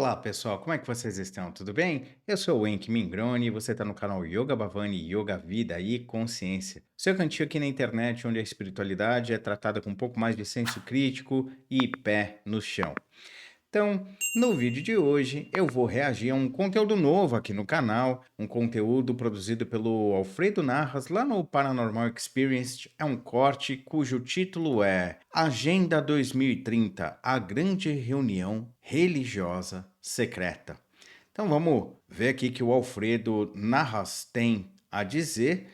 Olá pessoal, como é que vocês estão? Tudo bem? Eu sou o Enki Mingroni e você está no canal Yoga Bhavani Yoga Vida e Consciência. Seu cantinho aqui na internet onde a espiritualidade é tratada com um pouco mais de senso crítico e pé no chão. Então, no vídeo de hoje eu vou reagir a um conteúdo novo aqui no canal, um conteúdo produzido pelo Alfredo Narras lá no Paranormal Experience. É um corte cujo título é Agenda 2030, a grande reunião religiosa secreta. Então vamos ver aqui que o Alfredo Narras tem a dizer.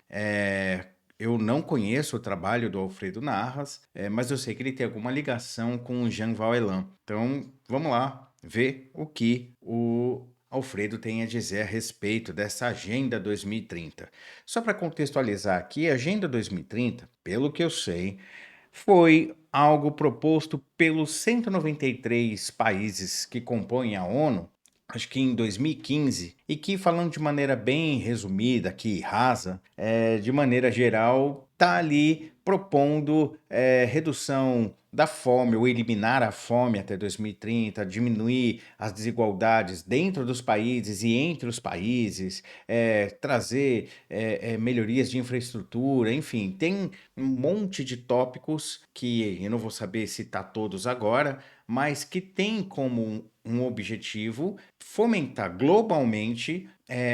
Eu não conheço o trabalho do Alfredo Narras, mas eu sei que ele tem alguma ligação com o Jean Valjean. Então vamos lá ver o que o Alfredo tem a dizer a respeito dessa Agenda 2030. Só para contextualizar aqui, a Agenda 2030, pelo que eu sei, foi algo proposto pelos 193 países que compõem a ONU, acho que em 2015, e que, falando de maneira bem resumida, aqui rasa, de maneira geral, está ali propondo redução da fome, ou eliminar a fome até 2030, diminuir as desigualdades dentro dos países e entre os países, trazer melhorias de infraestrutura, enfim, tem um monte de tópicos que eu não vou saber citar todos agora, mas que tem como um objetivo fomentar globalmente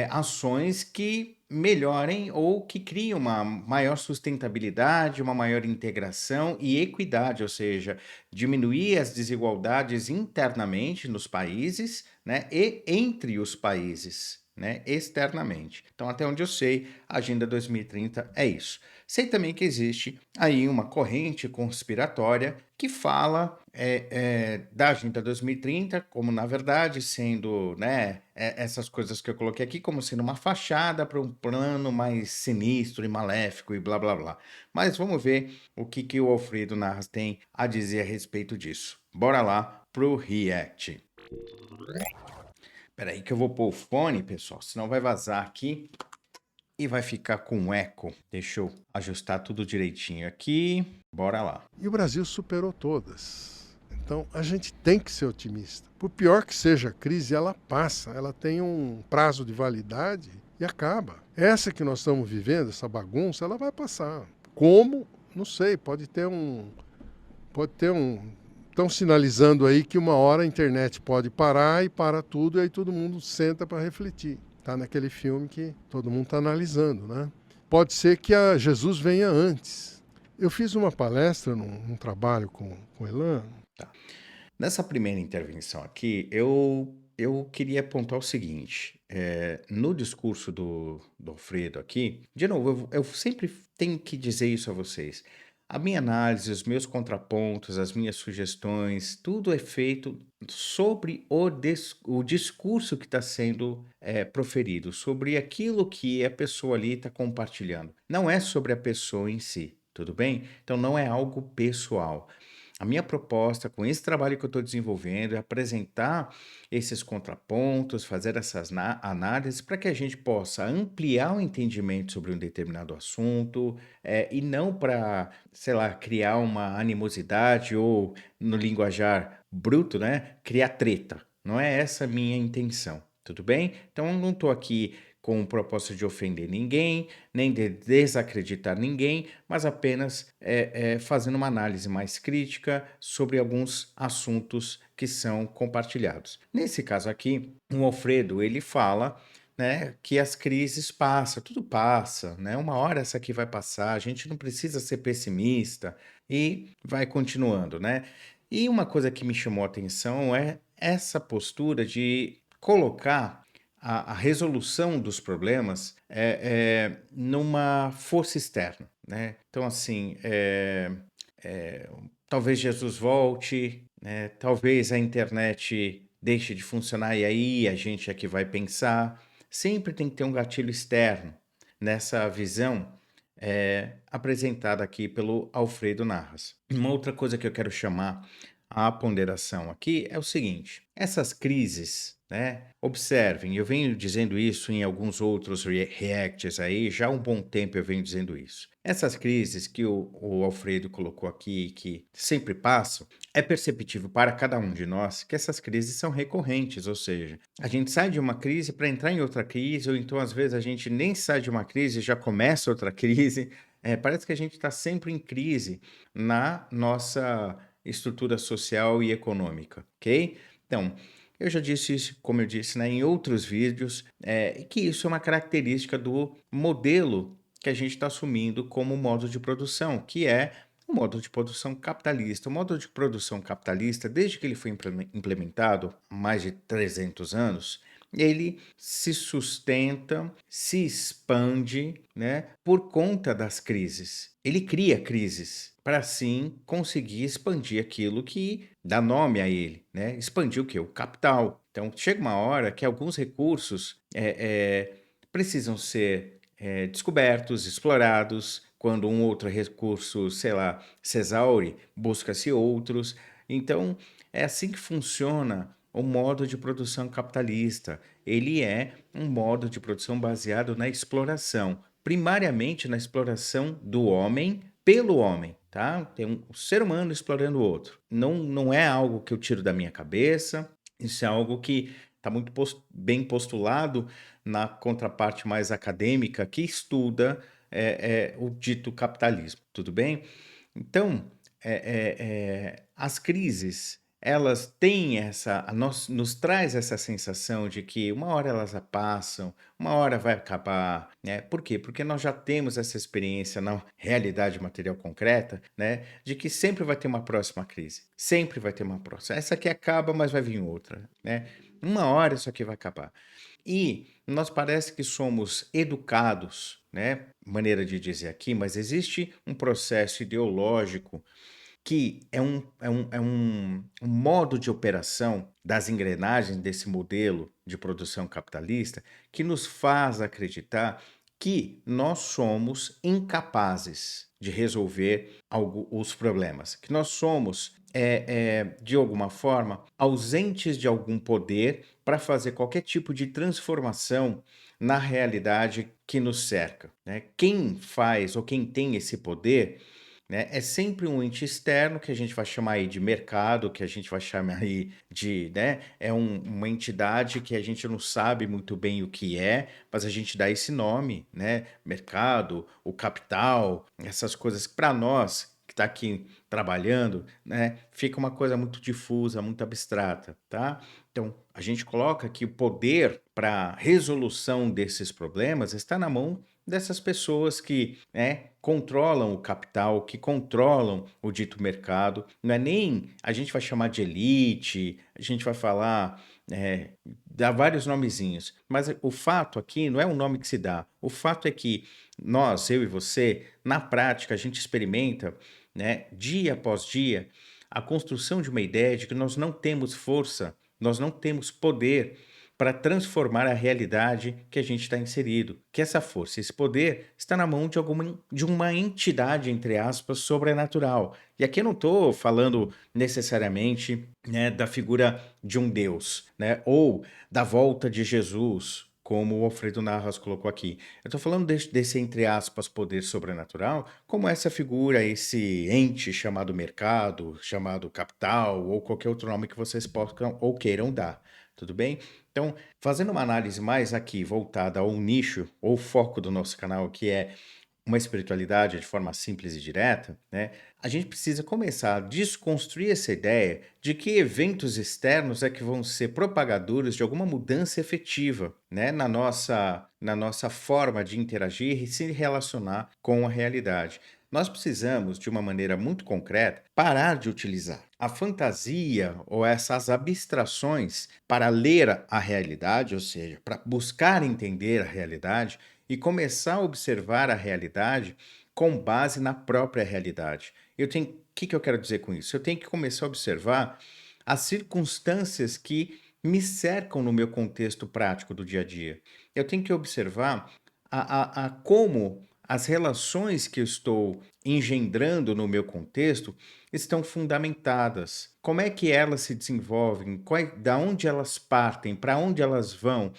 ações que melhorem ou que criem uma maior sustentabilidade, uma maior integração e equidade, ou seja, diminuir as desigualdades internamente nos países, né, e entre os países, né, externamente. Então, até onde eu sei, a Agenda 2030 é isso. Sei também que existe aí uma corrente conspiratória que fala da Agenda 2030 como, na verdade, sendo, né, essas coisas que eu coloquei aqui como sendo uma fachada para um plano mais sinistro e maléfico e blá blá blá. Mas vamos ver o que o Alfredo Narras tem a dizer a respeito disso. Bora lá pro React. Espera aí que eu vou pôr o fone, pessoal, senão vai vazar aqui e vai ficar com eco. Deixa eu ajustar tudo direitinho aqui. Bora lá. E o Brasil superou todas. Então a gente tem que ser otimista. Por pior que seja a crise, ela passa, ela tem um prazo de validade e acaba. Essa que nós estamos vivendo, essa bagunça, ela vai passar. Como? Não sei, pode ter um. Pode ter um. Estão sinalizando aí que uma hora a internet pode parar e para tudo, e aí todo mundo senta para refletir. Tá naquele filme que todo mundo está analisando, né? Pode ser que a Jesus venha antes. Eu fiz uma palestra num trabalho com o Elan. Tá. Nessa primeira intervenção aqui, eu queria apontar o seguinte: no discurso do Alfredo aqui, de novo, eu sempre tenho que dizer isso a vocês. A minha análise, os meus contrapontos, as minhas sugestões, tudo é feito sobre o discurso que está sendo proferido, sobre aquilo que a pessoa ali está compartilhando. Não é sobre a pessoa em si, tudo bem? Então não é algo pessoal. A minha proposta com esse trabalho que eu estou desenvolvendo é apresentar esses contrapontos, fazer essas análises para que a gente possa ampliar o entendimento sobre um determinado assunto, e não para, sei lá, criar uma animosidade ou, no linguajar bruto, né, criar treta. Não é essa a minha intenção, tudo bem? Então eu não estou aqui com o propósito de ofender ninguém, nem de desacreditar ninguém, mas apenas fazendo uma análise mais crítica sobre alguns assuntos que são compartilhados. Nesse caso aqui, o Alfredo ele fala, né, que as crises passam, tudo passa, né? Uma hora essa aqui vai passar, a gente não precisa ser pessimista e vai continuando, né? E uma coisa que me chamou a atenção é essa postura de colocar a resolução dos problemas numa força externa, né? Então, assim, é, talvez Jesus volte, né? Talvez a internet deixe de funcionar e aí a gente é que vai pensar. Sempre tem que ter um gatilho externo nessa visão apresentada aqui pelo Alfredo Narras. Uma outra coisa que eu quero chamar a ponderação aqui é o seguinte: essas crises né? Observem, eu venho dizendo isso em alguns outros reacts aí, já há um bom tempo eu venho dizendo isso. Essas crises que o Alfredo colocou aqui, que sempre passam, é perceptível para cada um de nós que essas crises são recorrentes, ou seja, a gente sai de uma crise para entrar em outra crise, ou então às vezes a gente nem sai de uma crise e já começa outra crise. Parece que a gente está sempre em crise na nossa estrutura social e econômica, ok? Então, eu já disse isso, como eu disse, né, em outros vídeos, que isso é uma característica do modelo que a gente está assumindo como modo de produção, que é o modo de produção capitalista. O modo de produção capitalista, desde que ele foi implementado há mais de 300 anos, ele se sustenta, se expande, né, por conta das crises. Ele cria crises para assim conseguir expandir aquilo que dá nome a ele, né? Expandir o quê? O capital. Então chega uma hora que alguns recursos precisam ser descobertos, explorados. Quando um outro recurso, sei lá, se exaure, busca-se outros. Então é assim que funciona o modo de produção capitalista. Ele é um modo de produção baseado na exploração, primariamente na exploração do homem pelo homem, tá? Tem um ser humano explorando o outro. Não é algo que eu tiro da minha cabeça, isso é algo que está muito bem postulado na contraparte mais acadêmica que estuda o dito capitalismo, tudo bem? Então, as crises, elas têm nos traz essa sensação de que uma hora elas passam, uma hora vai acabar, né? Por quê? Porque nós já temos essa experiência na realidade material concreta, né? De que sempre vai ter uma próxima crise, sempre vai ter uma próxima. Essa aqui acaba, mas vai vir outra, né? Uma hora isso aqui vai acabar. E nós parece que somos educados, né? Maneira de dizer aqui, mas existe um processo ideológico que é um modo de operação das engrenagens desse modelo de produção capitalista que nos faz acreditar que nós somos incapazes de resolver os problemas, que nós somos, de alguma forma, ausentes de algum poder para fazer qualquer tipo de transformação na realidade que nos cerca, né? Quem faz ou quem tem esse poder, né, é sempre um ente externo que a gente vai chamar aí de mercado, que a gente vai chamar aí de, né, uma entidade que a gente não sabe muito bem o que é, mas a gente dá esse nome, né, mercado, o capital, essas coisas para nós que está aqui trabalhando, né, fica uma coisa muito difusa, muito abstrata, tá? Então, a gente coloca que o poder para resolução desses problemas está na mão dessas pessoas que, né, controlam o capital, que controlam o dito mercado. Não é nem a gente vai chamar de elite, a gente vai falar, dá vários nomezinhos, mas o fato aqui não é um nome que se dá. O fato é que nós, eu e você, na prática, a gente experimenta, né, dia após dia, a construção de uma ideia de que nós não temos força, nós não temos poder para transformar a realidade que a gente está inserido. Que essa força, esse poder está na mão de uma entidade, entre aspas, sobrenatural. E aqui eu não estou falando necessariamente, né, da figura de um Deus, né, ou da volta de Jesus, como o Alfredo Narras colocou aqui. Eu estou falando desse, entre aspas, poder sobrenatural, como essa figura, esse ente chamado mercado, chamado capital, ou qualquer outro nome que vocês possam ou queiram dar. Tudo bem? Então, fazendo uma análise mais aqui voltada ao nicho ou foco do nosso canal, que é uma espiritualidade de forma simples e direta, né? A gente precisa começar a desconstruir essa ideia de que eventos externos é que vão ser propagadores de alguma mudança efetiva, né, na nossa forma de interagir e se relacionar com a realidade. Nós precisamos, de uma maneira muito concreta, parar de utilizar a fantasia ou essas abstrações para ler a realidade, ou seja, para buscar entender a realidade e começar a observar a realidade com base na própria realidade. O que eu quero dizer com isso? Eu tenho que começar a observar as circunstâncias que me cercam no meu contexto prático do dia a dia. Eu tenho que observar como as relações que eu estou engendrando no meu contexto estão fundamentadas. Como é que elas se desenvolvem? Da onde elas partem? Para onde elas vão?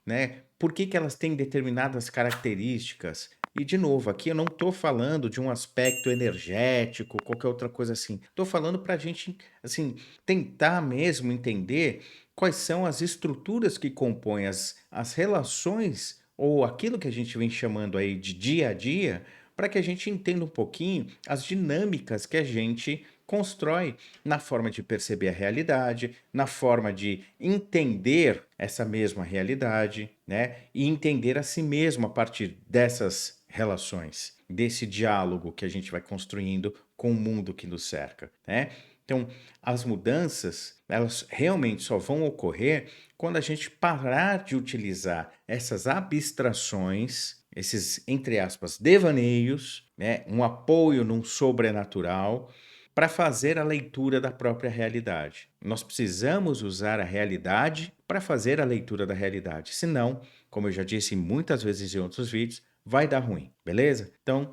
Né? Por que que elas têm determinadas características? E, de novo, aqui eu não estou falando de um aspecto energético, qualquer outra coisa assim. Estou falando para a gente, assim, tentar mesmo entender quais são as estruturas que compõem as relações ou aquilo que a gente vem chamando aí de dia a dia, para que a gente entenda um pouquinho as dinâmicas que a gente constrói na forma de perceber a realidade, na forma de entender essa mesma realidade, né? E entender a si mesmo a partir dessas relações, desse diálogo que a gente vai construindo com o mundo que nos cerca, né? Então, as mudanças, elas realmente só vão ocorrer quando a gente parar de utilizar essas abstrações, esses, entre aspas, devaneios, né? Um apoio num sobrenatural, para fazer a leitura da própria realidade. Nós precisamos usar a realidade para fazer a leitura da realidade. Senão, como eu já disse muitas vezes em outros vídeos, vai dar ruim, beleza? Então,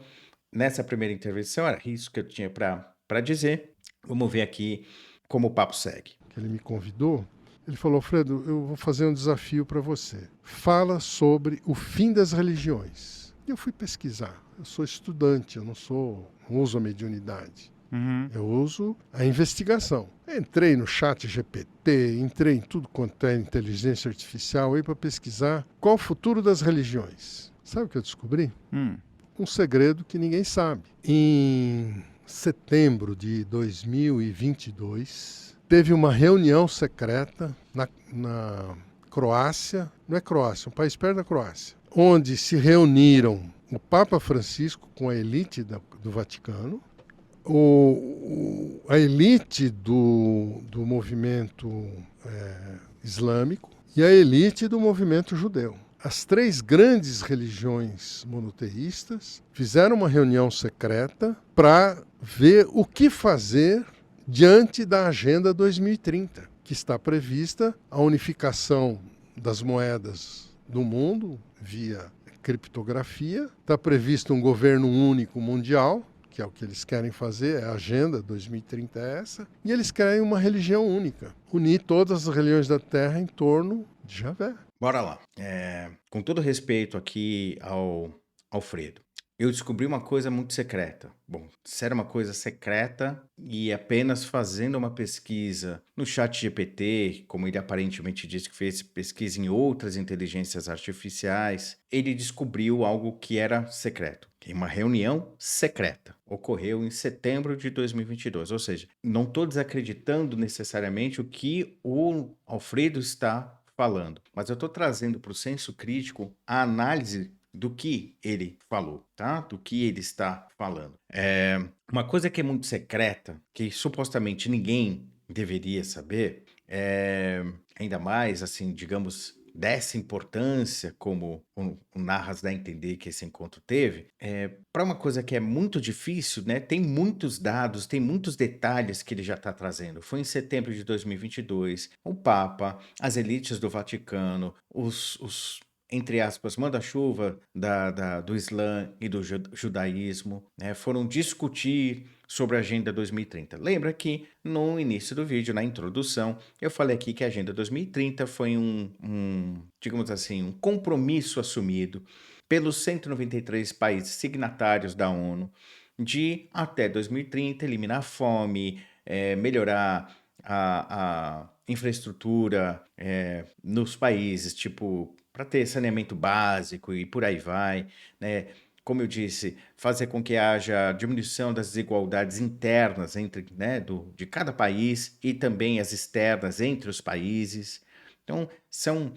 nessa primeira intervenção, era isso que eu tinha para dizer. Vamos ver aqui como o papo segue. Que ele me convidou, ele falou: Alfredo, eu vou fazer um desafio para você. Fala sobre o fim das religiões. E eu fui pesquisar. Eu sou estudante, eu não uso a mediunidade. Eu uso a investigação. Entrei no chat GPT, entrei em tudo quanto é inteligência artificial aí para pesquisar qual o futuro das religiões. Sabe o que eu descobri? Um segredo que ninguém sabe. Em setembro de 2022, teve uma reunião secreta na Croácia, não é Croácia, um país perto da Croácia, onde se reuniram o Papa Francisco com a elite do Vaticano, a elite do movimento islâmico e a elite do movimento judeu. As três grandes religiões monoteístas fizeram uma reunião secreta para ver o que fazer diante da Agenda 2030, que está prevista a unificação das moedas do mundo via criptografia, está previsto um governo único mundial, que é o que eles querem fazer, a Agenda 2030 é essa, e eles querem uma religião única, unir todas as religiões da Terra em torno de Javé. Bora lá. Com todo respeito aqui ao Alfredo, eu descobri uma coisa muito secreta. Bom, se era uma coisa secreta e apenas fazendo uma pesquisa no chat GPT, como ele aparentemente disse que fez pesquisa em outras inteligências artificiais, ele descobriu algo que era secreto. Uma reunião secreta ocorreu em setembro de 2022, ou seja, não estou desacreditando necessariamente o que o Alfredo está falando, mas eu estou trazendo para o senso crítico a análise do que ele falou, tá? Do que ele está falando. Uma coisa que é muito secreta, que supostamente ninguém deveria saber, ainda mais, assim, digamos, dessa importância, como o Narras dá a entender que esse encontro teve, para uma coisa que é muito difícil, né? Tem muitos dados, tem muitos detalhes que ele já está trazendo. Foi em setembro de 2022, o Papa, as elites do Vaticano, os entre aspas, manda-chuva do Islã e do judaísmo, né, foram discutir sobre a Agenda 2030. Lembra que no início do vídeo, na introdução, eu falei aqui que a Agenda 2030 foi digamos assim, um compromisso assumido pelos 193 países signatários da ONU de, até 2030, eliminar a fome, melhorar a infraestrutura nos países, tipo, para ter saneamento básico e por aí vai, né? Como eu disse, fazer com que haja diminuição das desigualdades internas entre, né, de cada país e também as externas entre os países. Então, são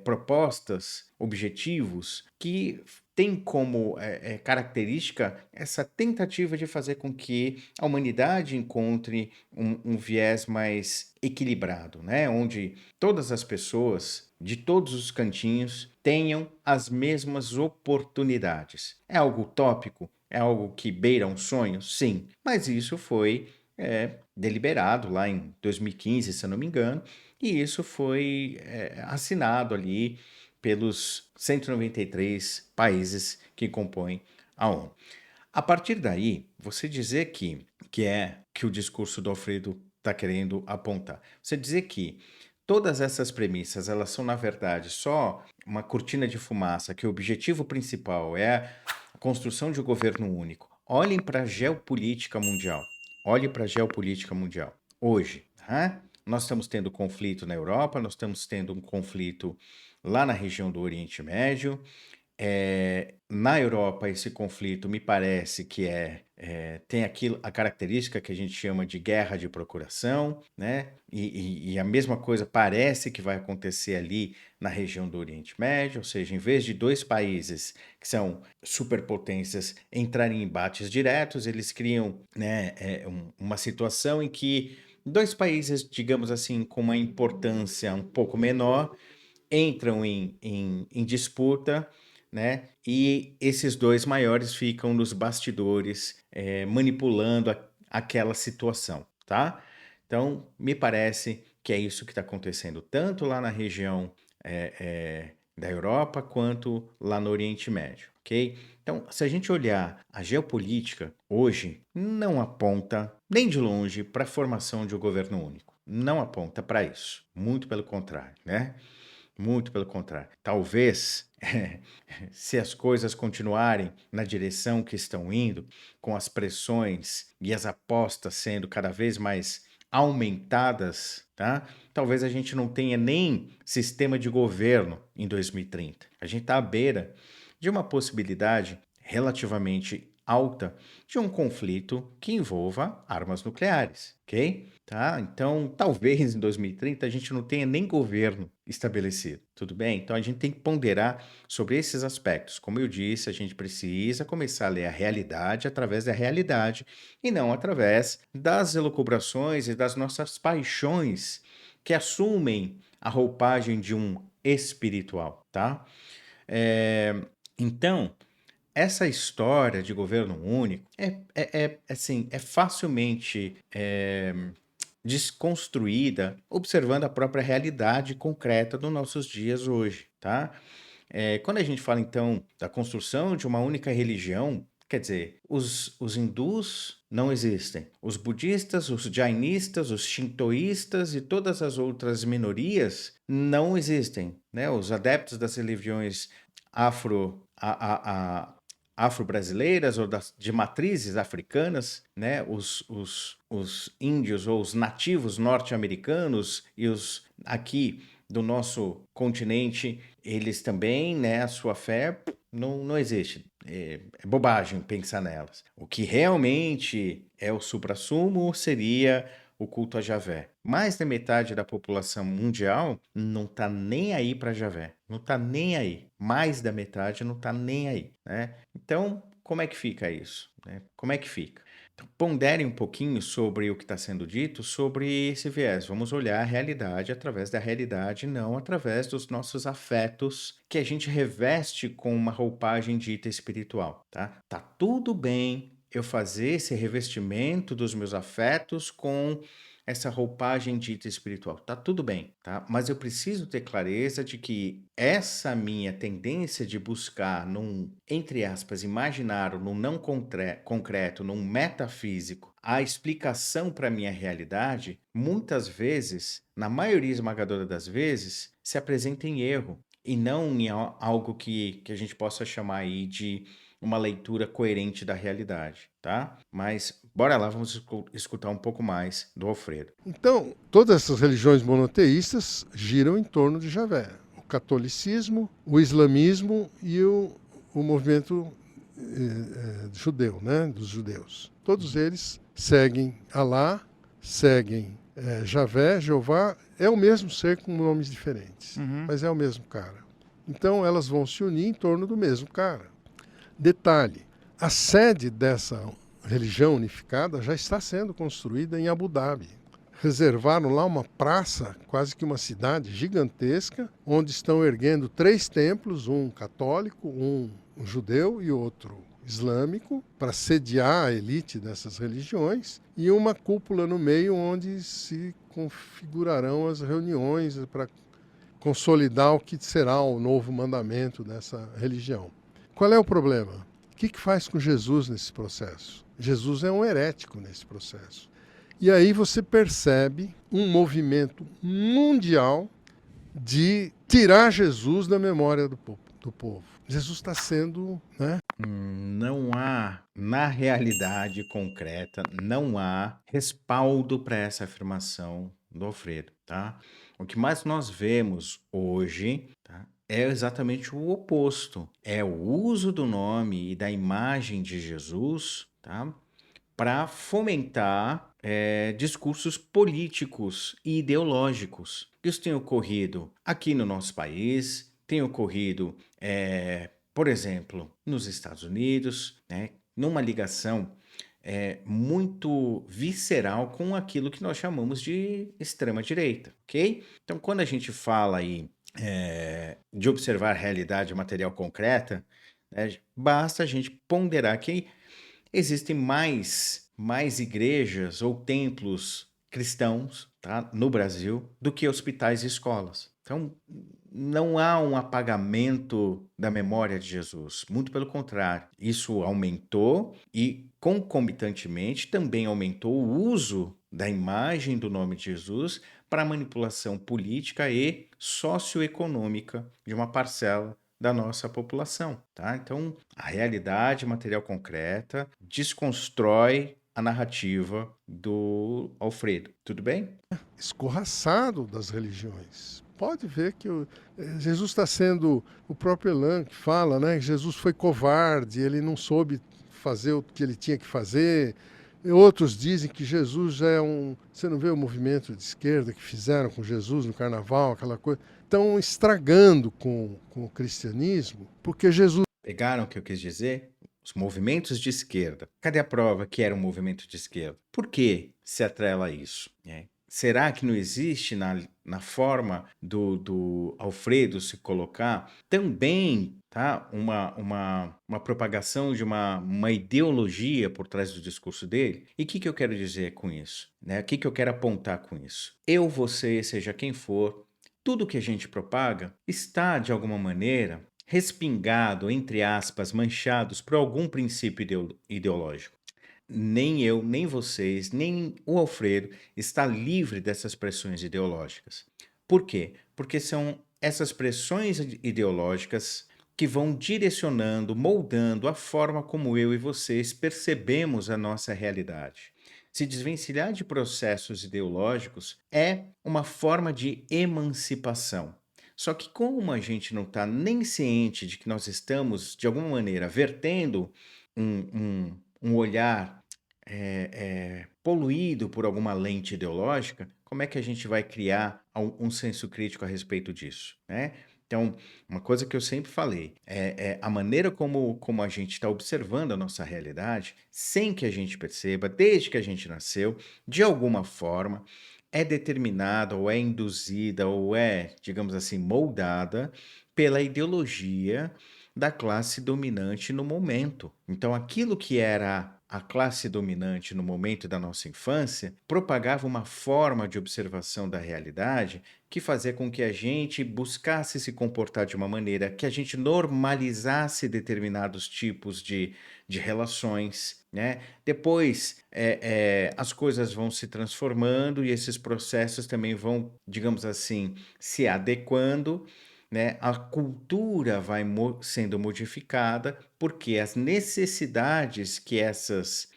propostas, objetivos que têm como característica essa tentativa de fazer com que a humanidade encontre um viés mais equilibrado, né? Onde todas as pessoas de todos os cantinhos tenham as mesmas oportunidades. É algo utópico? É algo que beira um sonho? Sim, mas isso foi deliberado lá em 2015, se eu não me engano, e isso foi assinado ali pelos 193 países que compõem a ONU. A partir daí, você dizer que o discurso do Alfredo está querendo apontar. Você dizer que todas essas premissas, elas são, na verdade, só uma cortina de fumaça, que o objetivo principal é a construção de um governo único. Olhem para a geopolítica mundial. Olhem para a geopolítica mundial. Hoje, nós estamos tendo conflito na Europa, nós estamos tendo um conflito lá na região do Oriente Médio. Na Europa, esse conflito me parece que tem a característica que a gente chama de guerra de procuração, né? E a mesma coisa parece que vai acontecer ali na região do Oriente Médio, ou seja, em vez de dois países que são superpotências entrarem em embates diretos, eles criam, né, uma situação em que dois países, digamos assim, com uma importância um pouco menor, entram em disputa, né? E esses dois maiores ficam nos bastidores, manipulando aquela situação, tá? Então, me parece que é isso que está acontecendo tanto lá na região da Europa quanto lá no Oriente Médio, ok? Então, se a gente olhar a geopolítica hoje, não aponta nem de longe para a formação de um governo único. Não aponta para isso. Muito pelo contrário, né? Muito pelo contrário. Talvez, se as coisas continuarem na direção que estão indo, com as pressões e as apostas sendo cada vez mais aumentadas, tá? Talvez a gente não tenha nem sistema de governo em 2030. A gente está à beira de uma possibilidade relativamente alta de um conflito que envolva armas nucleares, ok? Tá? Então, talvez em 2030 a gente não tenha nem governo estabelecido, tudo bem? Então, a gente tem que ponderar sobre esses aspectos. Como eu disse, a gente precisa começar a ler a realidade através da realidade e não através das elucubrações e das nossas paixões que assumem a roupagem de um espiritual, tá? Então, essa história de governo único assim, é facilmente desconstruída observando a própria realidade concreta dos nossos dias hoje, tá? Quando a gente fala, então, da construção de uma única religião, quer dizer, os hindus não existem, os budistas, os jainistas, os shintoístas e todas as outras minorias não existem, né? Os adeptos das religiões afro-brasileiras ou de matrizes africanas, né? Os índios ou os nativos norte-americanos e os aqui do nosso continente, eles também, né? A sua fé não existe. É bobagem pensar nelas. O que realmente é o suprassumo seria o culto a Javé. Mais da metade da população mundial não está nem aí para Javé. Não está nem aí. Mais da metade não está nem aí, né? Então, como é que fica isso, né? Como é que fica? Então, pondere um pouquinho sobre o que está sendo dito sobre esse viés. Vamos olhar a realidade através da realidade, não através dos nossos afetos que a gente reveste com uma roupagem dita espiritual, tá? Tá tudo bem eu fazer esse revestimento dos meus afetos com essa roupagem dita espiritual. Tá tudo bem, tá? Mas eu preciso ter clareza de que essa minha tendência de buscar num, entre aspas, imaginário, num não concreto, num metafísico, a explicação para a minha realidade, muitas vezes, na maioria esmagadora das vezes, se apresenta em erro e não em algo que a gente possa chamar aí de uma leitura coerente da realidade, tá? Mas bora lá, vamos escutar um pouco mais do Alfredo. Então, todas essas religiões monoteístas giram em torno de Javé. O catolicismo, o islamismo e o movimento judeu, né, dos judeus. Todos eles seguem Alá, seguem Javé, Jeová, é o mesmo ser com nomes diferentes, mas é o mesmo cara. Então elas vão se unir em torno do mesmo cara. Detalhe, a sede dessa religião unificada já está sendo construída em Abu Dhabi. Reservaram lá uma praça, quase que uma cidade gigantesca, onde estão erguendo 3 templos, um católico, um judeu e outro islâmico, para sediar a elite dessas religiões, e uma cúpula no meio onde se configurarão as reuniões para consolidar o que será o novo mandamento dessa religião. Qual é o problema? O que faz com Jesus nesse processo? Jesus é um herético nesse processo. E aí você percebe um movimento mundial de tirar Jesus da memória do povo. Jesus está sendo, né? Não há, na realidade concreta, não há respaldo para essa afirmação do Alfredo, tá? O que mais nós vemos hoje, tá, é exatamente o oposto. É o uso do nome e da imagem de Jesus, tá, para fomentar discursos políticos e ideológicos. Isso tem ocorrido aqui no nosso país, tem ocorrido, por exemplo, nos Estados Unidos, né, numa ligação muito visceral com aquilo que nós chamamos de extrema-direita, ok? Então, quando a gente fala aí de observar a realidade material concreta, né, basta a gente ponderar que existem mais igrejas ou templos cristãos, tá, no Brasil do que hospitais e escolas. Então, não há um apagamento da memória de Jesus. Muito pelo contrário, isso aumentou e, concomitantemente, também aumentou o uso da imagem do nome de Jesus para manipulação política e socioeconômica de uma parcela da nossa população, tá? Então, a realidade material concreta desconstrói a narrativa do Alfredo. Tudo bem? Escorraçado das religiões. Pode ver que Jesus está sendo o próprio Elan que fala, né? Jesus foi covarde, ele não soube fazer o que ele tinha que fazer. E outros dizem que Jesus é um... Você não vê o movimento de esquerda que fizeram com Jesus no carnaval, aquela coisa? Estão estragando com o cristianismo, porque Jesus... Pegaram o que eu quis dizer? Os movimentos de esquerda. Cadê a prova que era um movimento de esquerda? Por que se atrela a isso? Será que não existe na forma do Alfredo se colocar também, tá, uma propagação de uma ideologia por trás do discurso dele? E o que eu quero dizer com isso? Né? O que eu quero apontar com isso? Eu, você, seja quem for, tudo que a gente propaga está, de alguma maneira, respingado, entre aspas, manchados por algum princípio ideológico. Nem eu, nem vocês, nem o Alfredo está livre dessas pressões ideológicas. Por quê? Porque são essas pressões ideológicas que vão direcionando, moldando a forma como eu e vocês percebemos a nossa realidade. Se desvencilhar de processos ideológicos é uma forma de emancipação. Só que como a gente não está nem ciente de que nós estamos, de alguma maneira, vertendo um olhar poluído por alguma lente ideológica, como é que a gente vai criar um senso crítico a respeito disso, né? Então, uma coisa que eu sempre falei é a maneira como a gente está observando a nossa realidade, sem que a gente perceba, desde que a gente nasceu, de alguma forma, é determinada ou é induzida ou é, digamos assim, moldada pela ideologia da classe dominante no momento. Então, aquilo que era a classe dominante no momento da nossa infância propagava uma forma de observação da realidade que fazia com que a gente buscasse se comportar de uma maneira que a gente normalizasse determinados tipos de relações, né? Depois, as coisas vão se transformando e esses processos também vão, digamos assim, se adequando, né? A cultura vai sendo modificada porque as necessidades que essas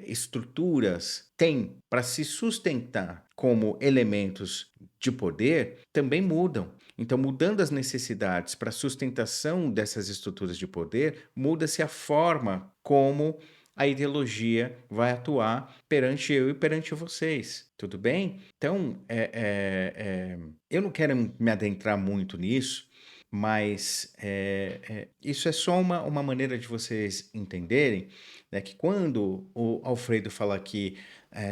estruturas têm para se sustentar como elementos de poder também mudam. Então, mudando as necessidades para a sustentação dessas estruturas de poder, muda-se a forma como a ideologia vai atuar perante eu e perante vocês. Tudo bem? Então, eu não quero me adentrar muito nisso, mas isso é só uma maneira de vocês entenderem, né, que quando o Alfredo fala que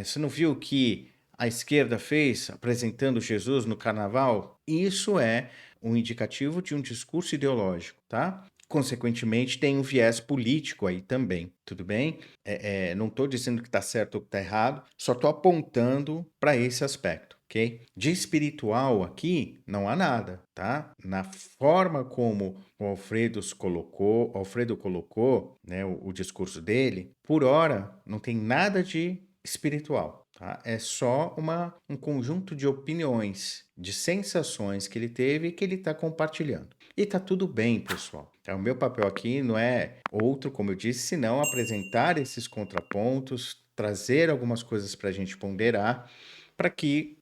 você não viu o que a esquerda fez apresentando Jesus no carnaval? Isso é um indicativo de um discurso ideológico, tá? Consequentemente, tem um viés político aí também, tudo bem? Não estou dizendo que está certo ou que está errado, só estou apontando para esse aspecto. ok? De espiritual aqui não há nada, tá? Na forma como o Alfredo colocou, né, o discurso dele, por hora não tem nada de espiritual, tá? É só um conjunto de opiniões, de sensações que ele teve e que ele está compartilhando. E tá tudo bem, pessoal. Então, o meu papel aqui não é outro, como eu disse, senão apresentar esses contrapontos, trazer algumas coisas para a gente ponderar, para que,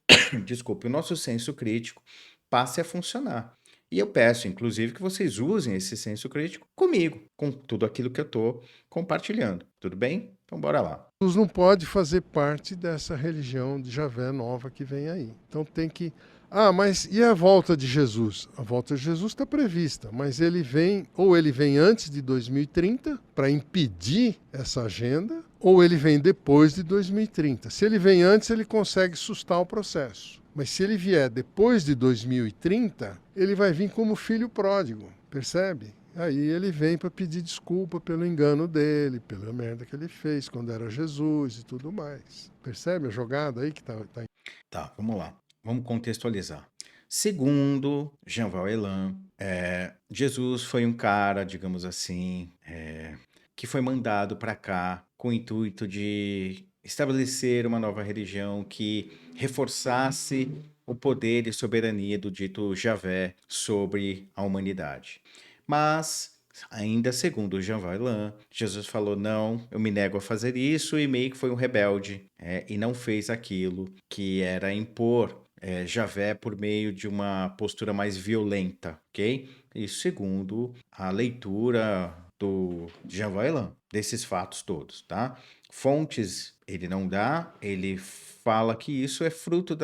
desculpe, o nosso senso crítico passe a funcionar. E eu peço, inclusive, que vocês usem esse senso crítico comigo, com tudo aquilo que eu estou compartilhando. Tudo bem? Então, bora lá. Jesus não pode fazer parte dessa religião de Javé nova que vem aí. Então tem que. Ah, mas e a volta de Jesus? A volta de Jesus está prevista, mas ele vem, ou ele vem antes de 2030 para impedir essa agenda, ou ele vem depois de 2030. Se ele vem antes, ele consegue sustar o processo. Mas se ele vier depois de 2030, ele vai vir como filho pródigo, percebe? Aí ele vem para pedir desculpa pelo engano dele, pela merda que ele fez quando era Jesus e tudo mais. Percebe a jogada aí que tá. Tá, vamos lá. Vamos contextualizar. Segundo Jean Valjean, Jesus foi um cara, digamos assim, que foi mandado para cá com o intuito de estabelecer uma nova religião que reforçasse o poder e soberania do dito Javé sobre a humanidade. Mas, ainda segundo Jean Valjean, Jesus falou: não, eu me nego a fazer isso, e meio que foi um rebelde, e não fez aquilo que era impor Javé por meio de uma postura mais violenta, ok? Isso segundo a leitura do Jean Valjean, desses fatos todos, tá? Fontes ele não dá, ele fala que isso é fruto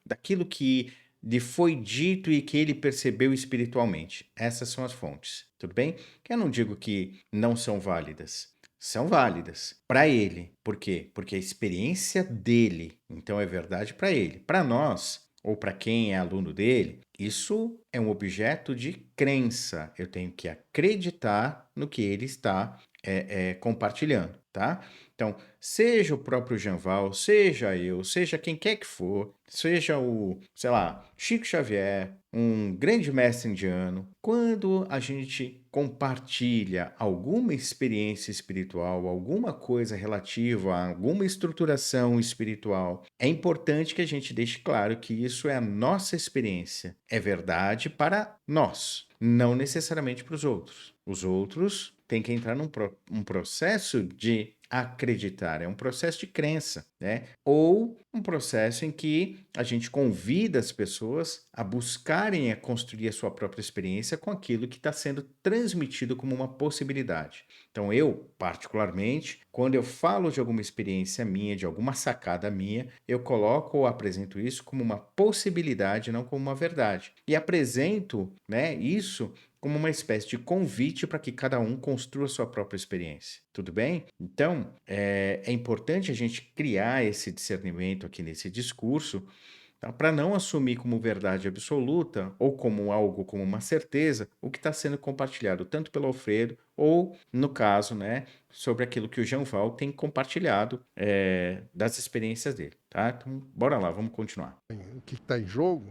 daquilo que lhe foi dito e que ele percebeu espiritualmente. Essas são as fontes, tudo bem? Eu não digo que não são válidas. São válidas para ele. Por quê? Porque a experiência dele, então é verdade para ele. Para nós, ou para quem é aluno dele, isso é um objeto de crença. Eu tenho que acreditar no que ele está compartilhando, tá? Então, seja o próprio Janval, seja eu, seja quem quer que for, seja o, sei lá, Chico Xavier, um grande mestre indiano, quando a gente compartilha alguma experiência espiritual, alguma coisa relativa a alguma estruturação espiritual, é importante que a gente deixe claro que isso é a nossa experiência, é verdade para nós, não necessariamente para os outros. Os outros têm que entrar num processo de acreditar, é um processo de crença, né? Ou um processo em que a gente convida as pessoas a buscarem a construir a sua própria experiência com aquilo que está sendo transmitido como uma possibilidade. Então eu, particularmente, quando eu falo de alguma experiência minha, de alguma sacada minha, eu coloco ou apresento isso como uma possibilidade, não como uma verdade. E apresento, né, isso como uma espécie de convite para que cada um construa a sua própria experiência. Tudo bem? Então, é importante a gente criar esse discernimento aqui nesse discurso, tá? Para não assumir como verdade absoluta ou como algo, como uma certeza, o que está sendo compartilhado tanto pelo Alfredo ou, no caso, né, sobre aquilo que o Jean Val tem compartilhado das experiências dele. Tá? Então, bora lá, vamos continuar. O que está em jogo?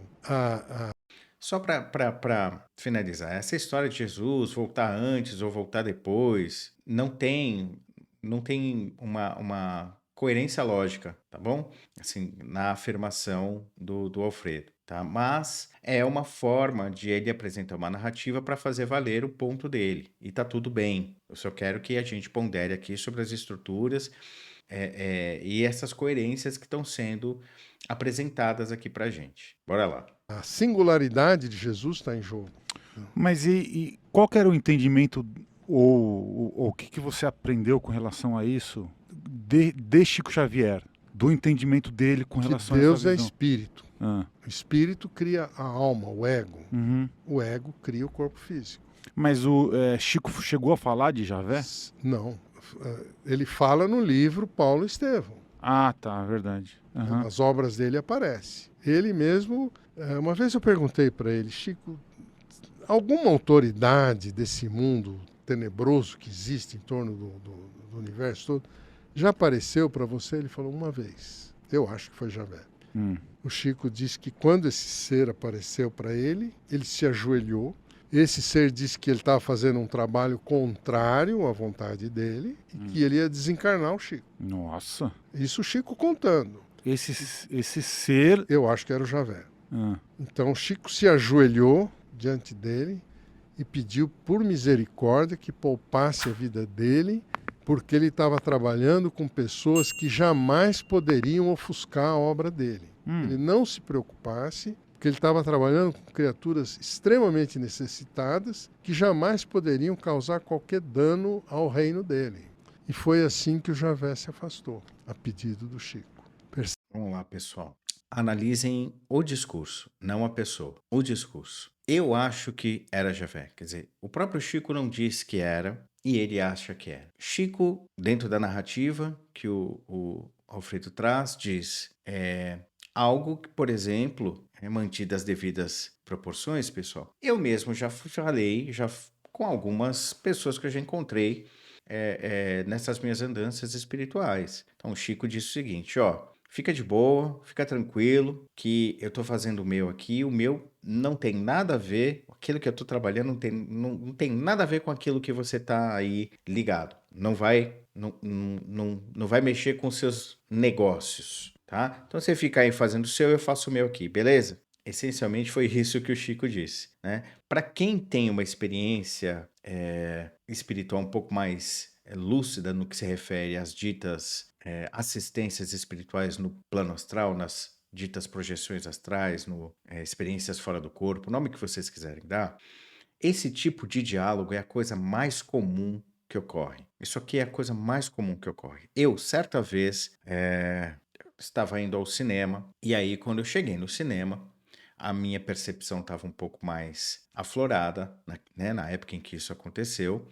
Só para finalizar, essa história de Jesus voltar antes ou voltar depois não tem uma coerência lógica, tá bom? Assim, na afirmação do Alfredo, tá? Mas é uma forma de ele apresentar uma narrativa para fazer valer o ponto dele. E tá tudo bem. Eu só quero que a gente pondere aqui sobre as estruturas e essas coerências que estão sendo apresentadas aqui para gente. Bora lá. A singularidade de Jesus está em jogo. Mas e qual que era o entendimento ou o que você aprendeu com relação a isso de Chico Xavier, do entendimento dele com Que relação Deus a é essa visão? espírito. Ah, O espírito cria a alma, o ego. uhum. O ego cria o corpo físico. Mas o Chico chegou a falar de Javé? Não. Ele fala no livro Paulo e Estevão. Ah, tá, verdade. Aham. As obras dele aparecem. Ele mesmo, uma vez eu perguntei para ele, Chico, alguma autoridade desse mundo tenebroso que existe em torno do universo todo já apareceu para você? Ele falou uma vez. Eu acho que foi Javé. Hum. O Chico diz que quando esse ser apareceu para ele, ele se ajoelhou. Esse ser disse que ele estava fazendo um trabalho contrário à vontade dele e que ele ia desencarnar o Chico. Nossa. Isso o Chico contando. Esse ser. Eu acho que era o Javé. Ah, Então o Chico se ajoelhou diante dele e pediu por misericórdia que poupasse a vida dele, porque ele estava trabalhando com pessoas que jamais poderiam ofuscar a obra dele. Ele não se preocupasse, porque ele estava trabalhando com criaturas extremamente necessitadas que jamais poderiam causar qualquer dano ao reino dele. E foi assim que o Javé se afastou, a pedido do Chico. Vamos lá, pessoal. Analisem o discurso, não a pessoa. O discurso. Eu acho que era Javé. Quer dizer, o próprio Chico não disse que era e ele acha que era. Chico, dentro da narrativa que o Alfredo traz, diz algo que, por exemplo, é mantido as devidas proporções, pessoal. Eu mesmo já falei com algumas pessoas que eu já encontrei nessas minhas andanças espirituais. Então, o Chico disse o seguinte, ó, fica de boa, fica tranquilo, que eu tô fazendo o meu aqui, o meu não tem nada a ver, aquilo que eu tô trabalhando não tem nada a ver com aquilo que você tá aí ligado. Não vai mexer com os seus negócios, tá? Então você fica aí fazendo o seu, eu faço o meu aqui, beleza? Essencialmente foi isso que o Chico disse, né? Para quem tem uma experiência espiritual um pouco mais lúcida no que se refere às ditas assistências espirituais no plano astral, nas ditas projeções astrais, experiências fora do corpo, o nome que vocês quiserem dar, esse tipo de diálogo é a coisa mais comum que ocorre. Isso aqui é a coisa mais comum que ocorre. Eu, certa vez, estava indo ao cinema, e aí, quando eu cheguei no cinema, a minha percepção estava um pouco mais aflorada, né, na época em que isso aconteceu.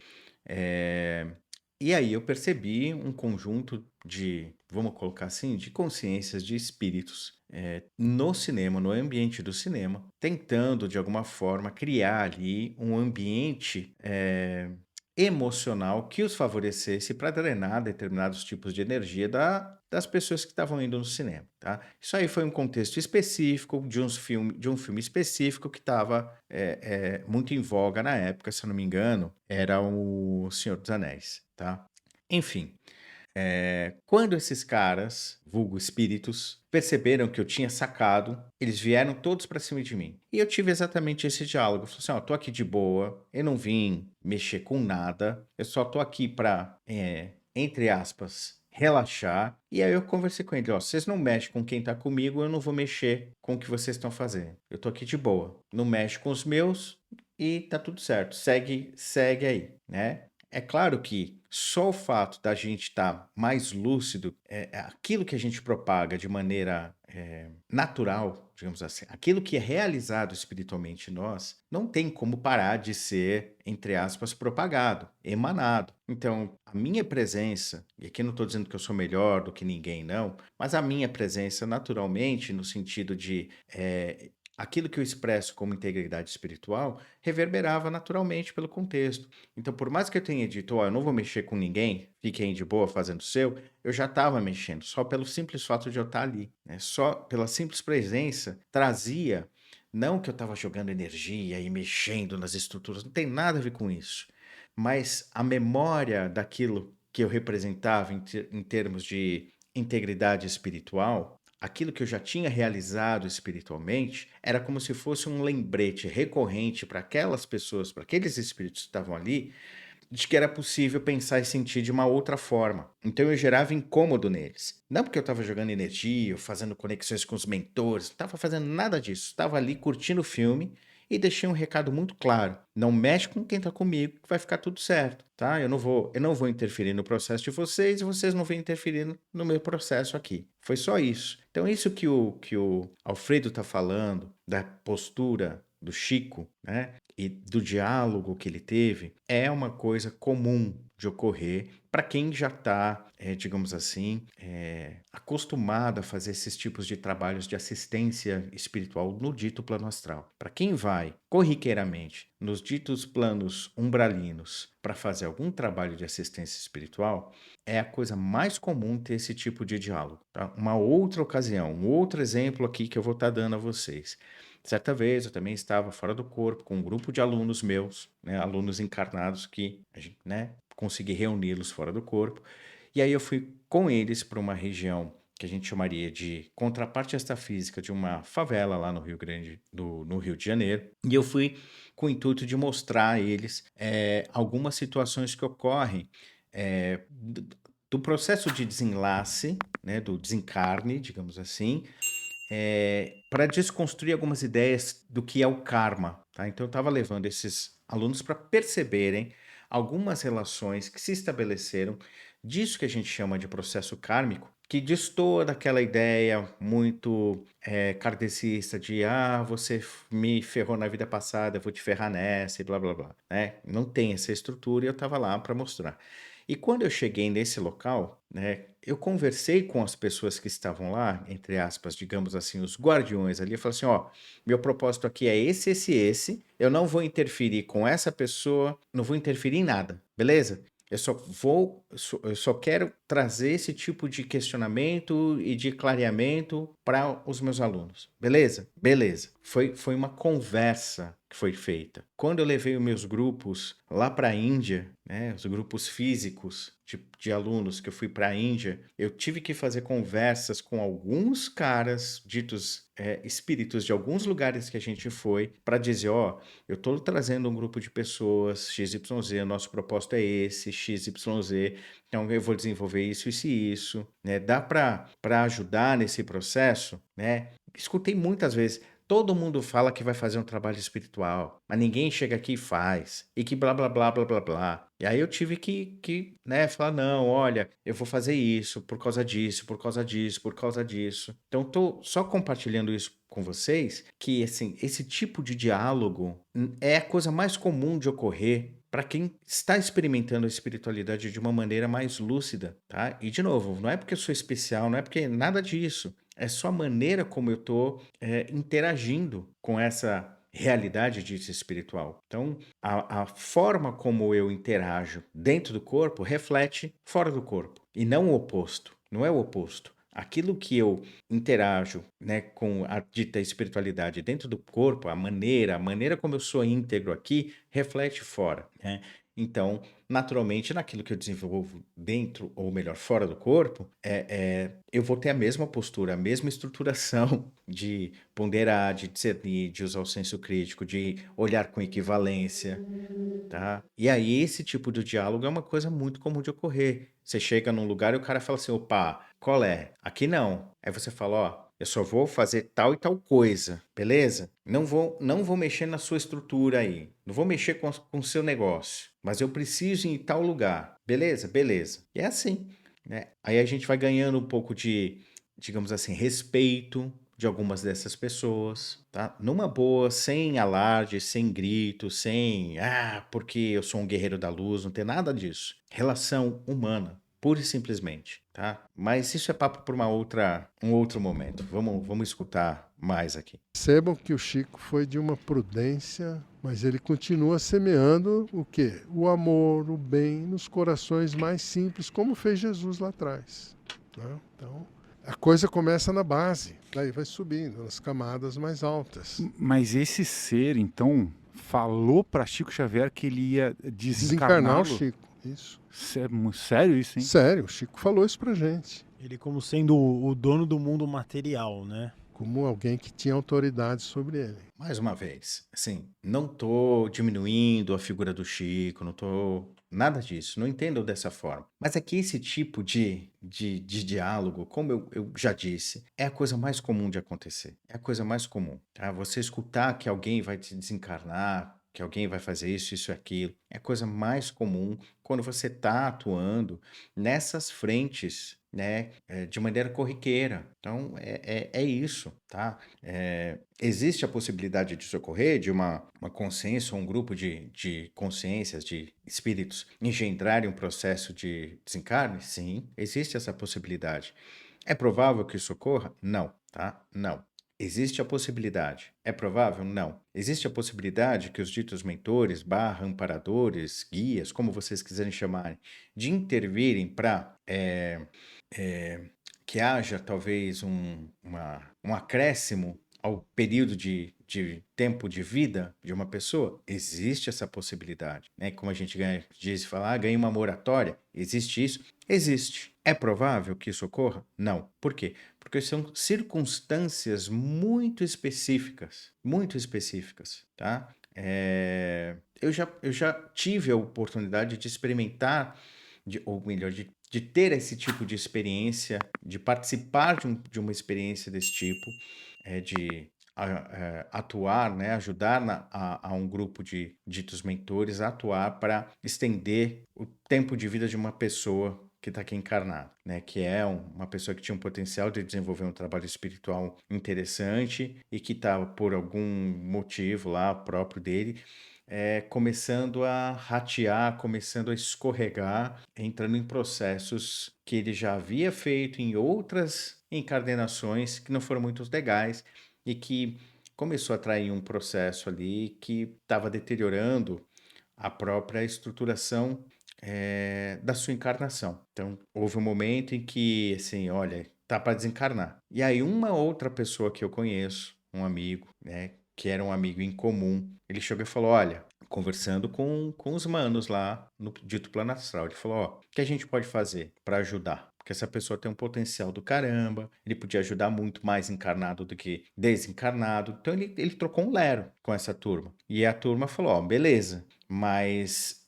E aí eu percebi um conjunto de, vamos colocar assim, de consciências, de espíritos no cinema, no ambiente do cinema, tentando de alguma forma criar ali um ambiente emocional que os favorecesse para drenar determinados tipos de energia das pessoas que estavam indo no cinema, tá? Isso aí foi um contexto específico de um filme específico que estava muito em voga na época, se eu não me engano, era o Senhor dos Anéis, tá? Enfim, quando esses caras, vulgo espíritos, perceberam que eu tinha sacado, eles vieram todos pra cima de mim. E eu tive exatamente esse diálogo. Eu falei assim, ó, tô aqui de boa, eu não vim mexer com nada, eu só tô aqui pra, entre aspas, relaxar. E aí eu conversei com ele, ó, vocês não mexem com quem tá comigo, eu não vou mexer com o que vocês estão fazendo. Eu tô aqui de boa, não mexe com os meus e tá tudo certo, segue aí, né? É claro que só o fato da gente estar mais lúcido, aquilo que a gente propaga de maneira natural, digamos assim, aquilo que é realizado espiritualmente em nós, não tem como parar de ser, entre aspas, propagado, emanado. Então, a minha presença, e aqui não estou dizendo que eu sou melhor do que ninguém, não, mas a minha presença naturalmente, no sentido de aquilo que eu expresso como integridade espiritual reverberava naturalmente pelo contexto. Então, por mais que eu tenha dito, ó, eu não vou mexer com ninguém, fiquem de boa fazendo o seu, eu já estava mexendo, só pelo simples fato de eu estar ali, né? Só pela simples presença trazia, não que eu estava jogando energia e mexendo nas estruturas, não tem nada a ver com isso, mas a memória daquilo que eu representava em termos de integridade espiritual, aquilo que eu já tinha realizado espiritualmente, era como se fosse um lembrete recorrente para aquelas pessoas, para aqueles espíritos que estavam ali, de que era possível pensar e sentir de uma outra forma. Então eu gerava incômodo neles. Não porque eu estava jogando energia, ou fazendo conexões com os mentores, não estava fazendo nada disso. Estava ali curtindo o filme e deixei um recado muito claro. Não mexe com quem está comigo, que vai ficar tudo certo, tá? Eu não vou interferir no processo de vocês e vocês não vão interferir no meu processo aqui. Foi só isso. Então isso que o Alfredo está falando, da postura do Chico, né, e do diálogo que ele teve, é uma coisa comum de ocorrer para quem já está, digamos assim, acostumado a fazer esses tipos de trabalhos de assistência espiritual no dito plano astral. Para quem vai corriqueiramente nos ditos planos umbralinos para fazer algum trabalho de assistência espiritual, é a coisa mais comum ter esse tipo de diálogo. Tá? Uma outra ocasião, um outro exemplo aqui que eu vou estar dando a vocês. Certa vez eu também estava fora do corpo com um grupo de alunos meus, né, alunos encarnados que a gente, né, consegui reuni-los fora do corpo. E aí eu fui com eles para uma região que a gente chamaria de contraparte extrafísica de uma favela lá no Rio Grande, no Rio de Janeiro. E eu fui com o intuito de mostrar a eles algumas situações que ocorrem do processo de desenlace, né, do desencarne, digamos assim, para desconstruir algumas ideias do que é o karma. Tá? Então, eu estava levando esses alunos para perceberem algumas relações que se estabeleceram disso que a gente chama de processo kármico, que destoa daquela ideia muito kardecista de você me ferrou na vida passada, eu vou te ferrar nessa e blá blá blá. Né? Não tem essa estrutura e eu estava lá para mostrar. E quando eu cheguei nesse local, né, eu conversei com as pessoas que estavam lá, entre aspas, digamos assim, os guardiões ali, eu falei assim, ó, meu propósito aqui é esse, eu não vou interferir com essa pessoa, não vou interferir em nada, beleza? Eu só quero trazer esse tipo de questionamento e de clareamento para os meus alunos. Beleza? Beleza. Foi uma conversa que foi feita. Quando eu levei os meus grupos lá para a Índia, né, os grupos físicos de alunos que eu fui para a Índia, eu tive que fazer conversas com alguns caras ditos espíritos de alguns lugares que a gente foi para dizer, ó, eu estou trazendo um grupo de pessoas XYZ, o nosso propósito é esse, XYZ, então eu vou desenvolver isso e isso, né? Dá para ajudar nesse processo, né? Escutei muitas vezes, todo mundo fala que vai fazer um trabalho espiritual, mas ninguém chega aqui e faz, e que blá blá blá blá blá blá. E aí eu tive que né, falar, não, olha, eu vou fazer isso por causa disso, por causa disso, por causa disso. Então, estou só compartilhando isso com vocês, que assim, esse tipo de diálogo é a coisa mais comum de ocorrer para quem está experimentando a espiritualidade de uma maneira mais lúcida, tá? E de novo, não é porque eu sou especial, não é porque nada disso. É só a maneira como eu estou interagindo com essa realidade dita espiritual. Então, a forma como eu interajo dentro do corpo reflete fora do corpo, e não o oposto. Não é o oposto. Aquilo que eu interajo, né, com a dita espiritualidade dentro do corpo, a maneira como eu sou íntegro aqui, reflete fora, né? Então, naturalmente, naquilo que eu desenvolvo dentro, ou melhor, fora do corpo, eu vou ter a mesma postura, a mesma estruturação de ponderar, de discernir, de usar o senso crítico, de olhar com equivalência, tá? E aí, esse tipo de diálogo é uma coisa muito comum de ocorrer. Você chega num lugar e o cara fala assim: opa, qual é? Aqui não. Aí você fala: ó, eu só vou fazer tal e tal coisa, beleza? Não vou mexer na sua estrutura aí. Não vou mexer com o seu negócio. Mas eu preciso ir em tal lugar. Beleza? Beleza. E é assim, né? Aí a gente vai ganhando um pouco de, digamos assim, respeito de algumas dessas pessoas, tá? Numa boa, sem alarde, sem grito, sem porque eu sou um guerreiro da luz, não tem nada disso. Relação humana, pura e simplesmente, tá? Mas isso é papo para um outro momento. Vamos escutar mais aqui. Percebam que o Chico foi de uma prudência, mas ele continua semeando o quê? O amor, o bem nos corações mais simples, como fez Jesus lá atrás, né? Então, a coisa começa na base, daí vai subindo nas camadas mais altas. Mas esse ser, então, falou para Chico Xavier que ele ia Desencarnar o desencarná-lo? Chico, isso. Sério isso, hein? Sério, o Chico falou isso pra gente. Ele como sendo o dono do mundo material, né? Como alguém que tinha autoridade sobre ele. Mais uma vez, assim, não tô diminuindo a figura do Chico, não tô nada disso, não entendo dessa forma. Mas é que esse tipo de diálogo, como eu já disse, é a coisa mais comum de acontecer. É a coisa mais comum, tá? Você escutar que alguém vai te desencarnar, que alguém vai fazer isso e aquilo, é a coisa mais comum quando você está atuando nessas frentes né, de maneira corriqueira. Então, é isso, tá? Existe a possibilidade disso ocorrer, de uma consciência, um grupo de consciências, de espíritos, engendrarem um processo de desencarne? Sim, existe essa possibilidade. É provável que isso ocorra? Não, tá? Não. Existe a possibilidade. É provável? Não. Existe a possibilidade que os ditos mentores, barra amparadores, guias, como vocês quiserem chamarem, de intervirem para que haja talvez um acréscimo ao período de tempo de vida de uma pessoa? Existe essa possibilidade, né? Como a gente diz, falar, ganha uma moratória. Existe isso? Existe. É provável que isso ocorra? Não. Por quê? Porque são circunstâncias muito específicas, tá? Eu já tive a oportunidade de experimentar, ou melhor, de ter esse tipo de experiência, de participar de uma experiência desse tipo, de atuar, né, ajudar a um grupo de ditos mentores a atuar para estender o tempo de vida de uma pessoa que está aqui encarnada, né, que é uma pessoa que tinha um potencial de desenvolver um trabalho espiritual interessante e que estava, por algum motivo lá próprio dele, começando a ratear, começando a escorregar, entrando em processos que ele já havia feito em outras encarnações que não foram muito legais e que começou a atrair um processo ali que estava deteriorando a própria estruturação da sua encarnação. Então, houve um momento em que, assim, olha, tá para desencarnar. E aí, uma outra pessoa que eu conheço, um amigo, né, que era um amigo em comum, ele chegou e falou: olha, conversando com os manos lá no dito plano astral, ele falou: ó, o que a gente pode fazer para ajudar? Porque essa pessoa tem um potencial do caramba, ele podia ajudar muito mais encarnado do que desencarnado. Então ele trocou um lero com essa turma. E a turma falou: ó, beleza, mas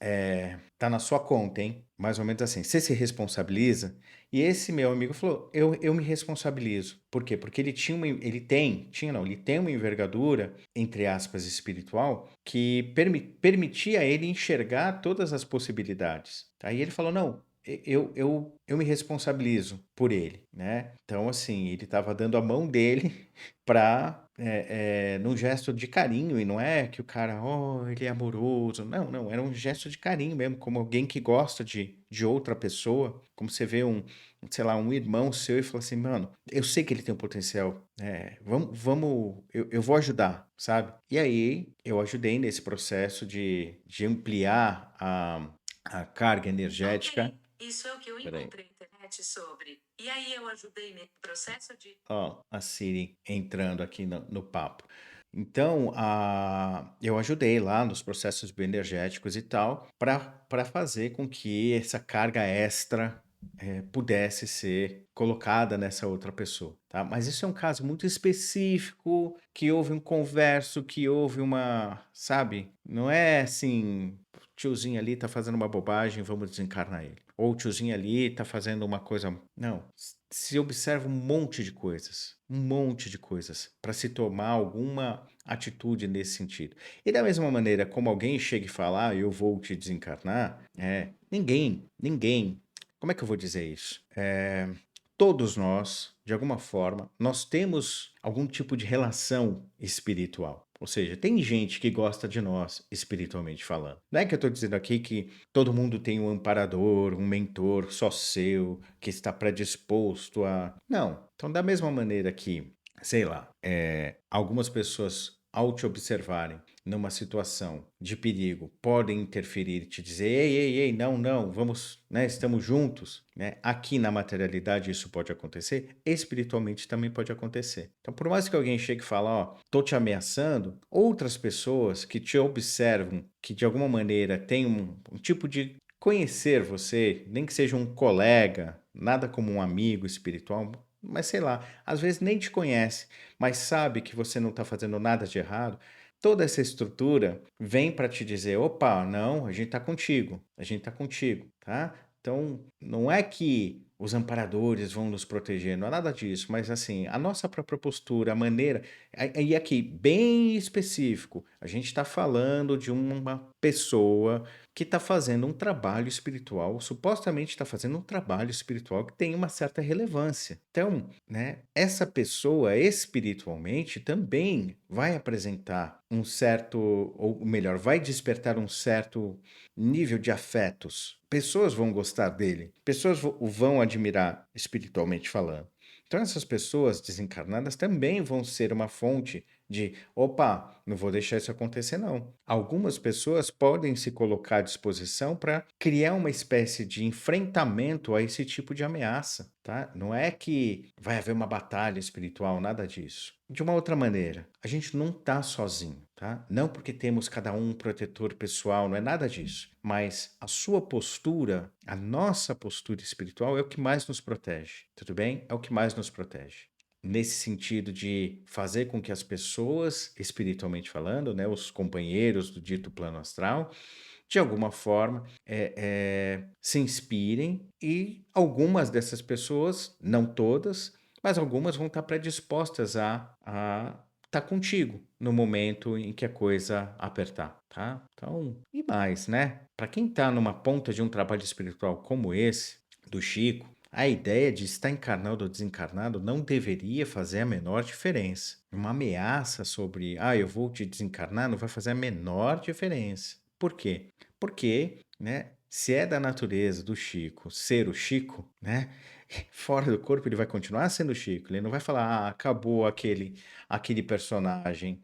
tá na sua conta, hein? Mais ou menos assim. Você se responsabiliza? E esse meu amigo falou: eu me responsabilizo. Por quê? Porque ele tem uma envergadura, entre aspas, espiritual, que permitia a ele enxergar todas as possibilidades. Aí ele falou: não, eu me responsabilizo por ele, né? Então, assim, ele estava dando a mão dele para num gesto de carinho, e não é que o cara, oh, ele é amoroso. Não, não, era um gesto de carinho mesmo, como alguém que gosta de outra pessoa, como você vê sei lá, um irmão seu e fala assim, mano, eu sei que ele tem um potencial, vamos, eu vou ajudar, sabe? E aí, eu ajudei nesse processo de ampliar a carga energética. Isso é o que eu Peraí. encontrei na internet sobre. E aí eu ajudei nesse processo de. Ó, a Siri entrando aqui no papo. Então, eu ajudei lá nos processos bioenergéticos e tal, para fazer com que essa carga extra pudesse ser colocada nessa outra pessoa, tá? Mas isso é um caso muito específico, que houve um converso, que houve sabe? Não é assim, tiozinho ali tá fazendo uma bobagem, vamos desencarnar ele. Ou o tiozinho ali tá fazendo uma coisa. Não. Se observa um monte de coisas, para se tomar alguma atitude nesse sentido. E da mesma maneira, como alguém chega e fala, eu vou te desencarnar, ninguém, como é que eu vou dizer isso? Todos nós, de alguma forma, nós temos algum tipo de relação espiritual. Ou seja, tem gente que gosta de nós, espiritualmente falando. Não é que eu estou dizendo aqui que todo mundo tem um amparador, um mentor só seu, que está predisposto a. Não. Então, da mesma maneira que, sei lá, algumas pessoas, ao te observarem numa situação de perigo, podem interferir e te dizer, ei, ei, ei, não, não, vamos, né, estamos juntos, né? Aqui na materialidade isso pode acontecer, espiritualmente também pode acontecer. Então, por mais que alguém chegue e fale, ó, tô te ameaçando, outras pessoas que te observam, que de alguma maneira têm um tipo de conhecer você, nem que seja um colega, nada como um amigo espiritual, mas sei lá, às vezes nem te conhece, mas sabe que você não está fazendo nada de errado, toda essa estrutura vem para te dizer, opa, não, a gente está contigo, tá? Então, não é que os amparadores vão nos proteger, não é nada disso, mas assim, a nossa própria postura, a maneira, e aqui, bem específico, a gente está falando de uma pessoa que está fazendo um trabalho espiritual, supostamente está fazendo um trabalho espiritual que tem uma certa relevância. Então, né, essa pessoa espiritualmente também vai apresentar um certo, ou melhor, vai despertar um certo nível de afetos. Pessoas vão gostar dele, pessoas o vão admirar espiritualmente falando. Então, essas pessoas desencarnadas também vão ser uma fonte de, opa, não vou deixar isso acontecer, não. Algumas pessoas podem se colocar à disposição para criar uma espécie de enfrentamento a esse tipo de ameaça, tá? Não é que vai haver uma batalha espiritual, nada disso. De uma outra maneira, a gente não está sozinho, tá? Não porque temos cada um protetor pessoal, não é nada disso. Mas a sua postura, a nossa postura espiritual é o que mais nos protege, tudo bem? É o que mais nos protege. Nesse sentido de fazer com que as pessoas, espiritualmente falando, né, os companheiros do dito plano astral, de alguma forma se inspirem e algumas dessas pessoas, não todas, mas algumas vão estar predispostas a estar contigo no momento em que a coisa apertar, tá? Então, e mais, né? Para quem está numa ponta de um trabalho espiritual como esse, do Chico, a ideia de estar encarnado ou desencarnado não deveria fazer a menor diferença. Uma ameaça sobre, eu vou te desencarnar, não vai fazer a menor diferença. Por quê? Porque, né, se é da natureza do Chico ser o Chico, né, fora do corpo ele vai continuar sendo o Chico. Ele não vai falar, acabou aquele personagem.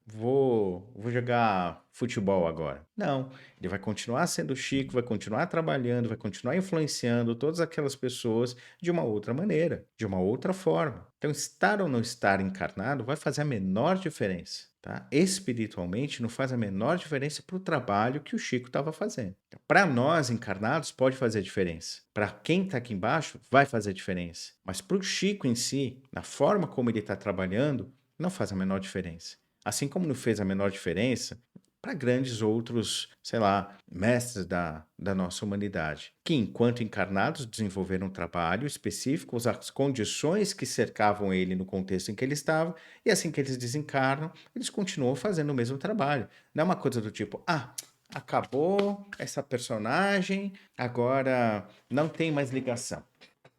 Vou jogar futebol agora. Não, ele vai continuar sendo Chico, vai continuar trabalhando, vai continuar influenciando todas aquelas pessoas de uma outra maneira, de uma outra forma. Então, estar ou não estar encarnado vai fazer a menor diferença, tá? Espiritualmente, não faz a menor diferença para o trabalho que o Chico estava fazendo. Para nós encarnados, pode fazer diferença. Para quem está aqui embaixo, vai fazer diferença. Mas para o Chico em si, na forma como ele está trabalhando, não faz a menor diferença. Assim como não fez a menor diferença para grandes outros, sei lá, mestres da nossa humanidade, que enquanto encarnados desenvolveram um trabalho específico, as condições que cercavam ele no contexto em que ele estava, e assim que eles desencarnam, eles continuam fazendo o mesmo trabalho. Não é uma coisa do tipo, acabou essa personagem, agora não tem mais ligação,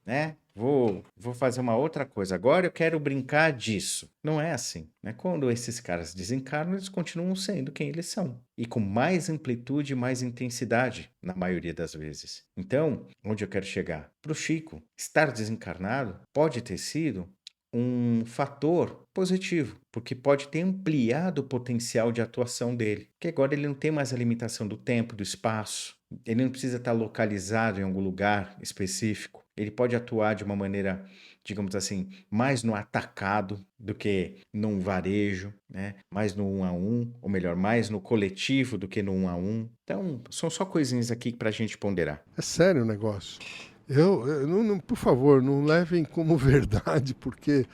né? Vou fazer uma outra coisa. Agora eu quero brincar disso. Não é assim, né? Quando esses caras desencarnam, eles continuam sendo quem eles são. E com mais amplitude e mais intensidade, na maioria das vezes. Então, onde eu quero chegar? Para o Chico, estar desencarnado pode ter sido um fator positivo, porque pode ter ampliado o potencial de atuação dele. Porque agora ele não tem mais a limitação do tempo, do espaço. Ele não precisa estar localizado em algum lugar específico. Ele pode atuar de uma maneira, digamos assim, mais no atacado do que num varejo, né? Mais no 1 a 1, ou melhor, mais no coletivo do que no 1 a 1. Então, são só coisinhas aqui para a gente ponderar. É sério o negócio. Por favor, não levem como verdade, porque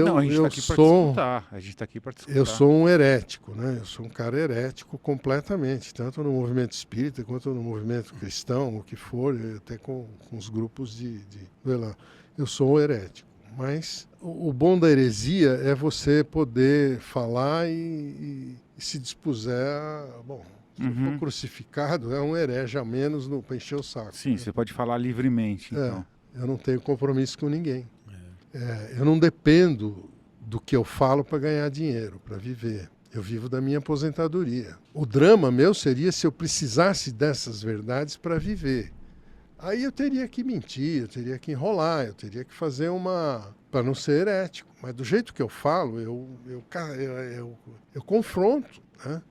Não, a gente está aqui para disputar. A gente está aqui para disputar. eu sou um herético, né? Eu sou um cara herético completamente, tanto no movimento espírita quanto no movimento cristão, o que for, até com os grupos sei lá. Eu sou um herético. Mas o bom da heresia é você poder falar e se dispuser a... Bom, se eu for crucificado, é um herege a menos para encher o saco. Sim, você pode falar livremente, então. Eu não tenho compromisso com ninguém. Eu não dependo do que eu falo para ganhar dinheiro, para viver. Eu vivo da minha aposentadoria. O drama meu seria se eu precisasse dessas verdades para viver. Aí eu teria que mentir, eu teria que enrolar, eu teria que fazer para não ser herético. Mas do jeito que eu falo, eu confronto, né?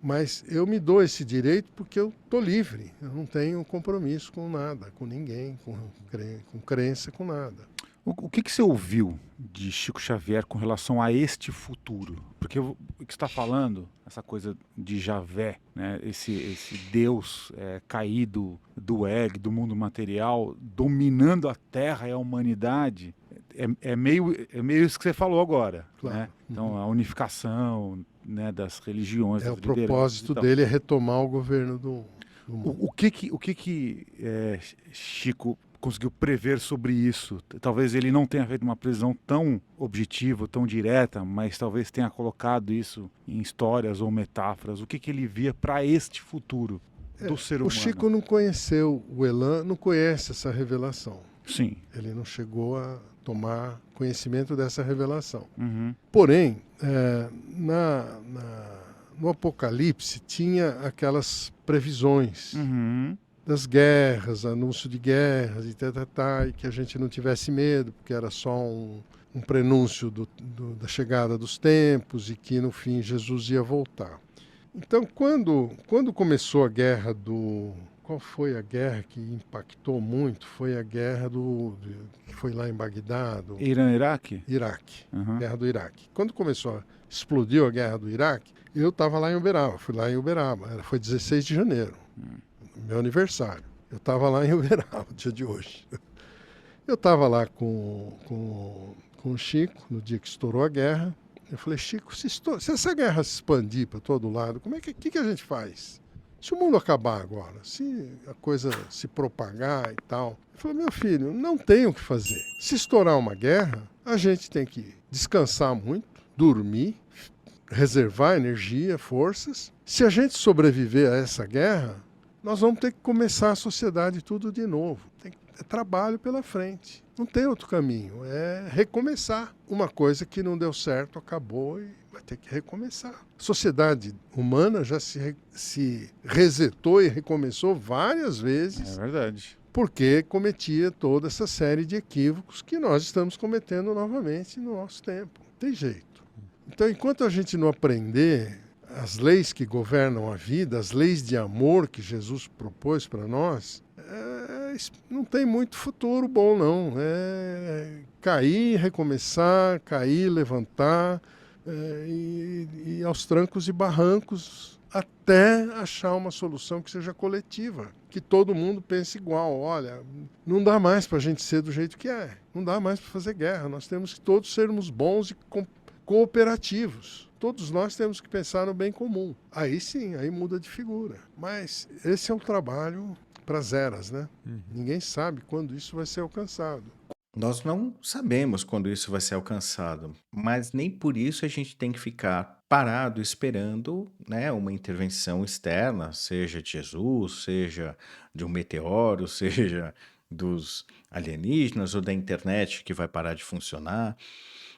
Mas eu me dou esse direito porque eu estou livre. Eu não tenho compromisso com nada, com ninguém, com crença, com nada. O que você ouviu de Chico Xavier com relação a este futuro? Porque o que você está falando, essa coisa de Javé, né? Esse Deus caído do ego, do mundo material, dominando a Terra e a humanidade, é meio isso que você falou agora. Claro. Né? Então, a unificação, né, das religiões. O propósito dele é retomar o governo do mundo. O que Chico conseguiu prever sobre isso? Talvez ele não tenha feito uma previsão tão objetiva, tão direta, mas talvez tenha colocado isso em histórias ou metáforas. O que que ele via para este futuro do ser O humano? Chico não conheceu o Elan, não conhece essa revelação. Sim. Ele não chegou a tomar conhecimento dessa revelação. Uhum. Porém, no Apocalipse tinha aquelas previsões Uhum. das guerras, anúncio de guerras e e que a gente não tivesse medo, porque era só um prenúncio da chegada dos tempos e que no fim Jesus ia voltar. Então, quando começou a guerra Qual foi a guerra que impactou muito? Foi a guerra que foi lá em Bagdá, do Irã, Iraque? Iraque, Uhum. guerra do Iraque. Quando explodiu a guerra do Iraque, eu estava lá em Uberaba, fui lá em Uberaba, foi 16 de janeiro, meu aniversário. Eu estava lá em Uberaba, dia de hoje. Eu estava lá com o Chico, no dia que estourou a guerra. Eu falei, Chico, se essa guerra se expandir para todo lado, que a gente faz? Se o mundo acabar agora, se a coisa se propagar e tal. Eu falei, meu filho, não tem o que fazer. Se estourar uma guerra, a gente tem que descansar muito, dormir, reservar energia, forças. Se a gente sobreviver a essa guerra, nós vamos ter que começar a sociedade tudo de novo. É trabalho pela frente. Não tem outro caminho. É recomeçar. Uma coisa que não deu certo, acabou e vai ter que recomeçar. A sociedade humana já se resetou e recomeçou várias vezes. É verdade. Porque cometia toda essa série de equívocos que nós estamos cometendo novamente no nosso tempo. Não tem jeito. Então, enquanto a gente não aprender as leis que governam a vida, as leis de amor que Jesus propôs para nós, não tem muito futuro bom, não. É cair, recomeçar, cair, levantar, e aos trancos e barrancos, até achar uma solução que seja coletiva, que todo mundo pense igual. Olha, não dá mais para a gente ser do jeito que é, não dá mais para fazer guerra, nós temos que todos sermos bons e cooperativos. Todos nós temos que pensar no bem comum. Aí sim, aí muda de figura. Mas esse é um trabalho para as eras, né? Ninguém sabe quando isso vai ser alcançado. Nós não sabemos quando isso vai ser alcançado, mas nem por isso a gente tem que ficar parado esperando, né, uma intervenção externa, seja de Jesus, seja de um meteoro, seja dos alienígenas ou da internet que vai parar de funcionar.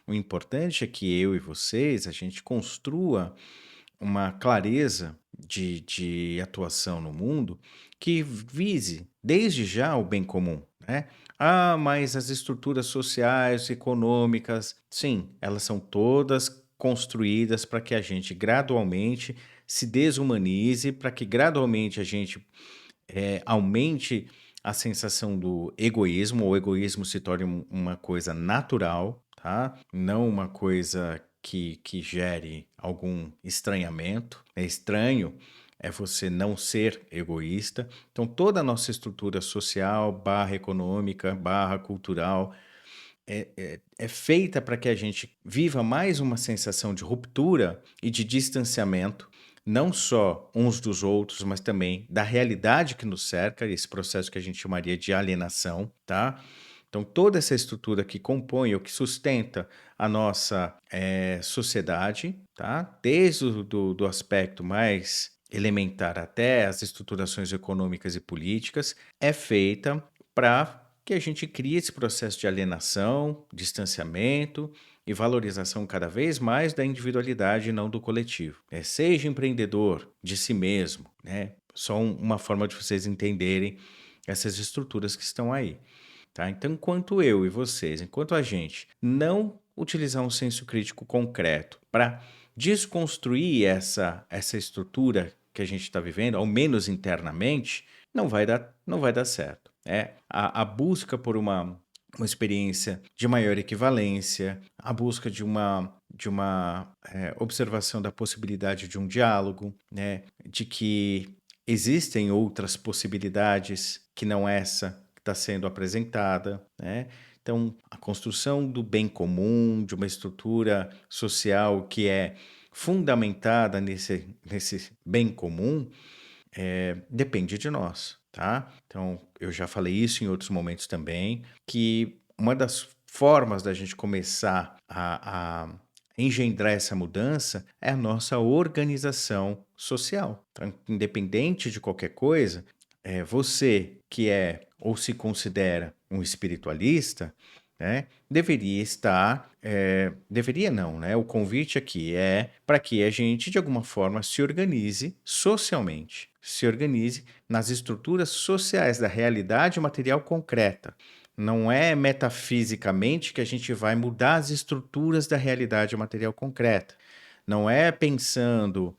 O importante é que eu e vocês, a gente construa uma clareza de atuação no mundo que vise, desde já, o bem comum, né? Ah, mas as estruturas sociais, econômicas, sim, elas são todas construídas para que a gente gradualmente se desumanize, para que gradualmente a gente aumente a sensação do egoísmo, o egoísmo se torne uma coisa natural, tá? Não uma coisa que gere algum estranhamento. É estranho é você não ser egoísta. Então, toda a nossa estrutura social, barra econômica, barra cultural, é feita para que a gente viva mais uma sensação de ruptura e de distanciamento, não só uns dos outros, mas também da realidade que nos cerca, esse processo que a gente chamaria de alienação, tá? Então, toda essa estrutura que compõe ou que sustenta a nossa sociedade, tá? Desde do aspecto mais elementar até as estruturações econômicas e políticas, é feita para que a gente crie esse processo de alienação, distanciamento e valorização cada vez mais da individualidade e não do coletivo. Seja empreendedor de si mesmo, né? Só uma forma de vocês entenderem essas estruturas que estão aí. Tá? Então, enquanto eu e vocês, enquanto a gente não utilizar um senso crítico concreto para desconstruir essa estrutura que a gente está vivendo, ao menos internamente, não vai dar certo. A busca por uma experiência de maior equivalência, a busca de uma observação da possibilidade de um diálogo, né, de que existem outras possibilidades que não essa que está sendo apresentada, né? Então, a construção do bem comum, de uma estrutura social que é fundamentada nesse bem comum, depende de nós. tá? Então, eu já falei isso em outros momentos também, que uma das formas da gente começar a engendrar essa mudança é a nossa organização social. Então, independente de qualquer coisa, você que é ou se considera um espiritualista, né, deveria estar, deveria não, né? O convite aqui é para que a gente, de alguma forma, se organize socialmente, se organize nas estruturas sociais da realidade material concreta. Não é metafisicamente que a gente vai mudar as estruturas da realidade material concreta. Não é pensando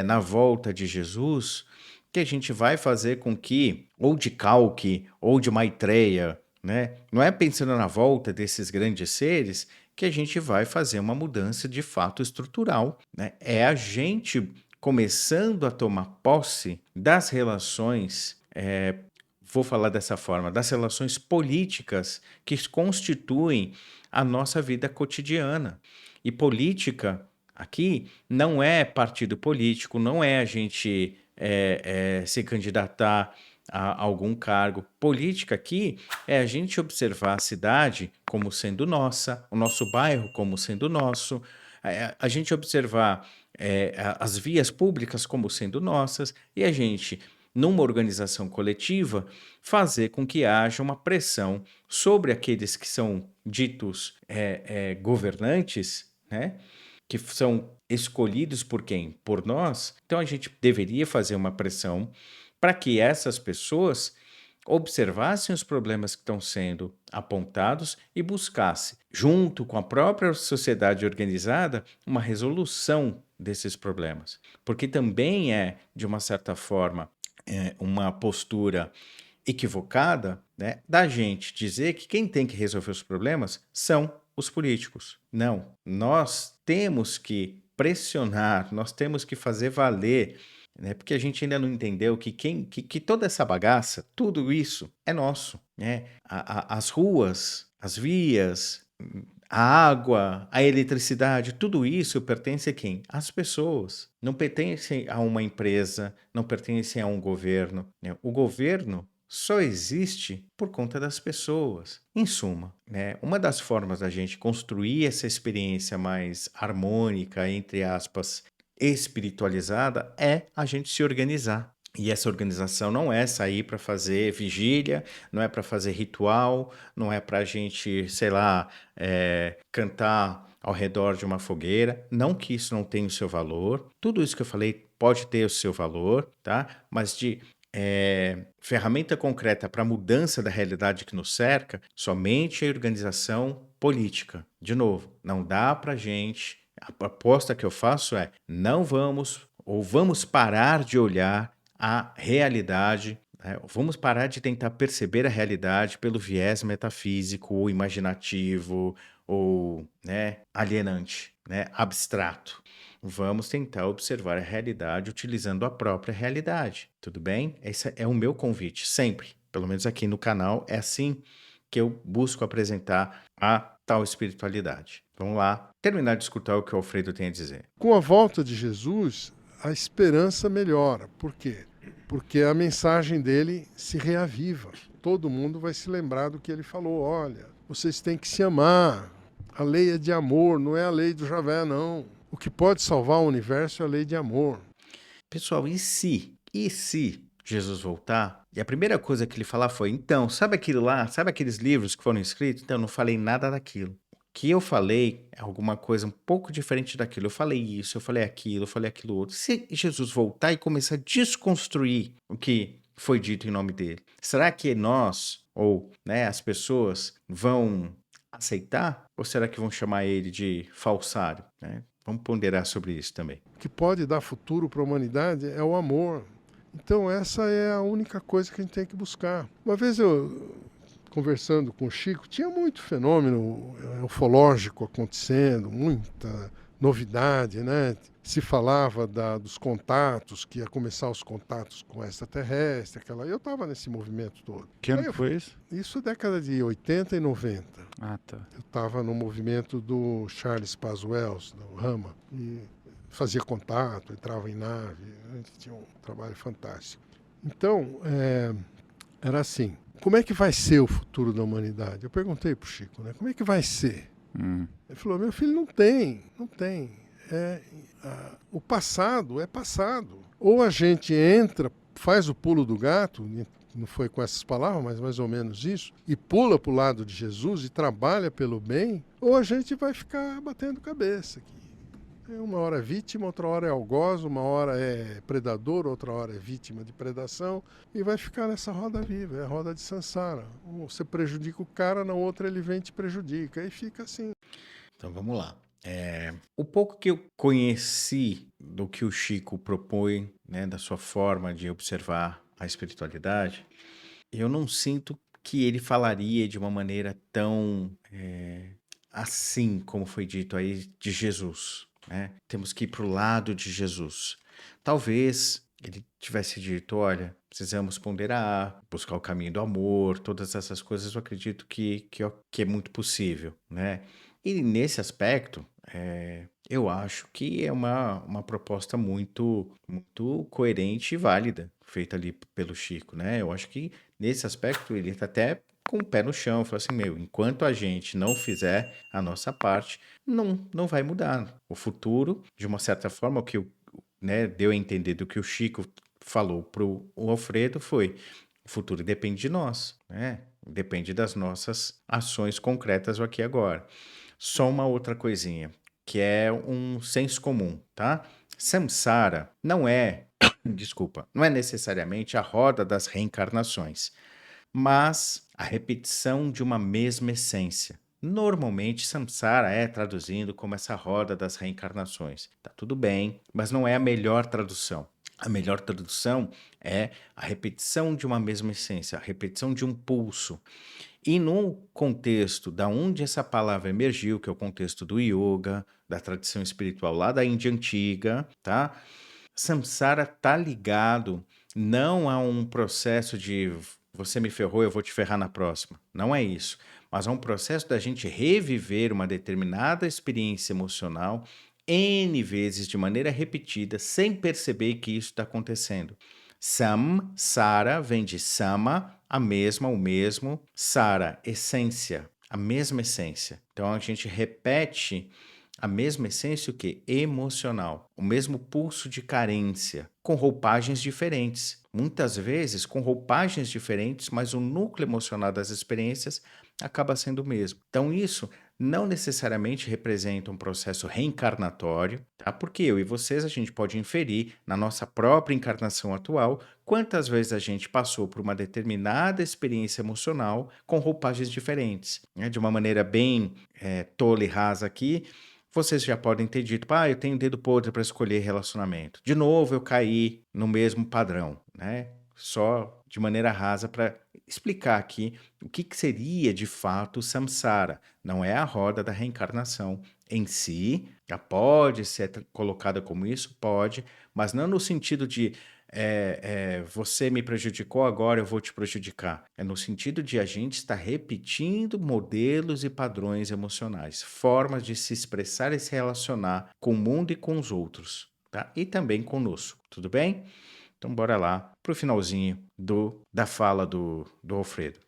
na volta de Jesus que a gente vai fazer com que, ou de Kalki, ou de Maitreya, né? Não é pensando na volta desses grandes seres que a gente vai fazer uma mudança de fato estrutural, né? É a gente começando a tomar posse das relações, vou falar dessa forma, das relações políticas que constituem a nossa vida cotidiana. E política aqui não é partido político, não é a gente se candidatar a algum cargo. Política aqui é a gente observar a cidade como sendo nossa, o nosso bairro como sendo nosso, a gente observar as vias públicas como sendo nossas e a gente, numa organização coletiva, fazer com que haja uma pressão sobre aqueles que são ditos governantes, né? Que são escolhidos por quem? Por nós. Então a gente deveria fazer uma pressão para que essas pessoas observassem os problemas que estão sendo apontados e buscasse, junto com a própria sociedade organizada, uma resolução desses problemas. Porque também é, de uma certa forma, uma postura equivocada, né, da gente dizer que quem tem que resolver os problemas são os políticos. Não, nós temos que pressionar, nós temos que fazer valer, né, porque a gente ainda não entendeu que toda essa bagaça, tudo isso é nosso, né? As ruas, as vias, a água, a eletricidade, tudo isso pertence a quem? Às pessoas. Não pertence a uma empresa, não pertence a um governo, né? O governo só existe por conta das pessoas. Em suma, né, uma das formas da gente construir essa experiência mais harmônica, entre aspas, espiritualizada, é a gente se organizar. E essa organização não é sair para fazer vigília, não é para fazer ritual, não é para a gente, sei lá, cantar ao redor de uma fogueira. Não que isso não tenha o seu valor. Tudo isso que eu falei pode ter o seu valor, tá? Mas de ferramenta concreta para a mudança da realidade que nos cerca, somente a organização política. De novo, não dá para gente. A proposta que eu faço é: não vamos ou vamos parar de olhar a realidade, né? Vamos parar de tentar perceber a realidade pelo viés metafísico ou imaginativo ou, né, alienante, né, abstrato. Vamos tentar observar a realidade utilizando a própria realidade, tudo bem? Esse é o meu convite, sempre. Pelo menos aqui no canal, é assim que eu busco apresentar a tal espiritualidade. Vamos lá, terminar de escutar o que o Alfredo tem a dizer. Com a volta de Jesus, a esperança melhora. Por quê? Porque a mensagem dele se reaviva. Todo mundo vai se lembrar do que ele falou. Olha, vocês têm que se amar. A lei é de amor, não é a lei do Javé, não. O que pode salvar o universo é a lei de amor. Pessoal, e se Jesus voltar? E a primeira coisa que ele falar foi: então, sabe aquilo lá? Sabe aqueles livros que foram escritos? Então, eu não falei nada daquilo. O que eu falei é alguma coisa um pouco diferente daquilo. Eu falei isso, eu falei aquilo, eu falei aquilo outro. Se Jesus voltar e começar a desconstruir o que foi dito em nome dele, será que nós, ou, né, as pessoas, vão aceitar? Ou será que vão chamar ele de falsário, né? Vamos ponderar sobre isso também. O que pode dar futuro para a humanidade é o amor. Então essa é a única coisa que a gente tem que buscar. Uma vez eu, conversando com o Chico, tinha muito fenômeno ufológico acontecendo, muita novidade, né? Se falava dos contatos, que ia começar os contatos com extraterrestre, eu estava nesse movimento todo. Que ano que foi isso? Isso década de 80 e 90. Ah, tá. Eu estava no movimento do Charles Paz Wells, do Rama, e fazia contato, entrava em nave, a gente tinha um trabalho fantástico. Então, era assim: como é que vai ser o futuro da humanidade? Eu perguntei pro Chico, né? Como é que vai ser? Ele falou: meu filho, não tem, não tem. O passado é passado. Ou a gente entra, faz o pulo do gato, não foi com essas palavras, mas mais ou menos isso, e pula para o lado de Jesus e trabalha pelo bem, ou a gente vai ficar batendo cabeça aqui. Uma hora é vítima, outra hora é algoz, uma hora é predador, outra hora é vítima de predação, e vai ficar nessa roda viva, é a roda de Sansara. Você prejudica o cara, na outra ele vem e te prejudica, e fica assim. Então vamos lá. O pouco que eu conheci do que o Chico propõe, né, da sua forma de observar a espiritualidade, eu não sinto que ele falaria de uma maneira tão assim como foi dito aí de Jesus, né? Temos que ir para o lado de Jesus. Talvez ele tivesse dito, olha, precisamos ponderar, buscar o caminho do amor, todas essas coisas eu acredito que é muito possível, né? E nesse aspecto, eu acho que é uma proposta muito coerente e válida, feita ali pelo Chico, né? Eu acho que nesse aspecto ele está até com o pé no chão, falou assim, meu, enquanto a gente não fizer a nossa parte, não vai mudar. O futuro, de uma certa forma, o que né, deu a entender do que o Chico falou pro Alfredo foi, o futuro depende de nós, né? Depende das nossas ações concretas aqui e agora. Só uma outra coisinha, que é um senso comum, tá? Samsara não é, desculpa, não é necessariamente a roda das reencarnações, mas a repetição de uma mesma essência. Normalmente, samsara é traduzido como essa roda das reencarnações. Tá tudo bem, mas não é a melhor tradução. A melhor tradução é a repetição de uma mesma essência, a repetição de um pulso. E no contexto da onde essa palavra emergiu, que é o contexto do yoga, da tradição espiritual lá da Índia antiga, tá? Samsara tá ligado não a um processo de você me ferrou, eu vou te ferrar na próxima. Não é isso. Mas é um processo da gente reviver uma determinada experiência emocional N vezes de maneira repetida, sem perceber que isso está acontecendo. Samsara vem de sama, a mesma, o mesmo. Sara, essência, a mesma essência. Então a gente repete a mesma essência o quê? Emocional. O mesmo pulso de carência, com roupagens diferentes. Muitas vezes com roupagens diferentes, mas o núcleo emocional das experiências acaba sendo o mesmo. Então isso não necessariamente representa um processo reencarnatório, tá? Porque eu e vocês a gente pode inferir na nossa própria encarnação atual quantas vezes a gente passou por uma determinada experiência emocional com roupagens diferentes, né? De uma maneira bem tola e rasa aqui, vocês já podem ter dito, eu tenho dedo podre para escolher relacionamento. De novo, eu caí no mesmo padrão, né? Só de maneira rasa para explicar aqui o que seria de fato o samsara. Não é a roda da reencarnação em si, já pode ser colocada como isso, pode, mas não no sentido de você me prejudicou, agora eu vou te prejudicar. É no sentido de a gente estar repetindo modelos e padrões emocionais, formas de se expressar e se relacionar com o mundo e com os outros, tá? E também conosco, tudo bem? Então bora lá pro finalzinho da fala do Alfredo.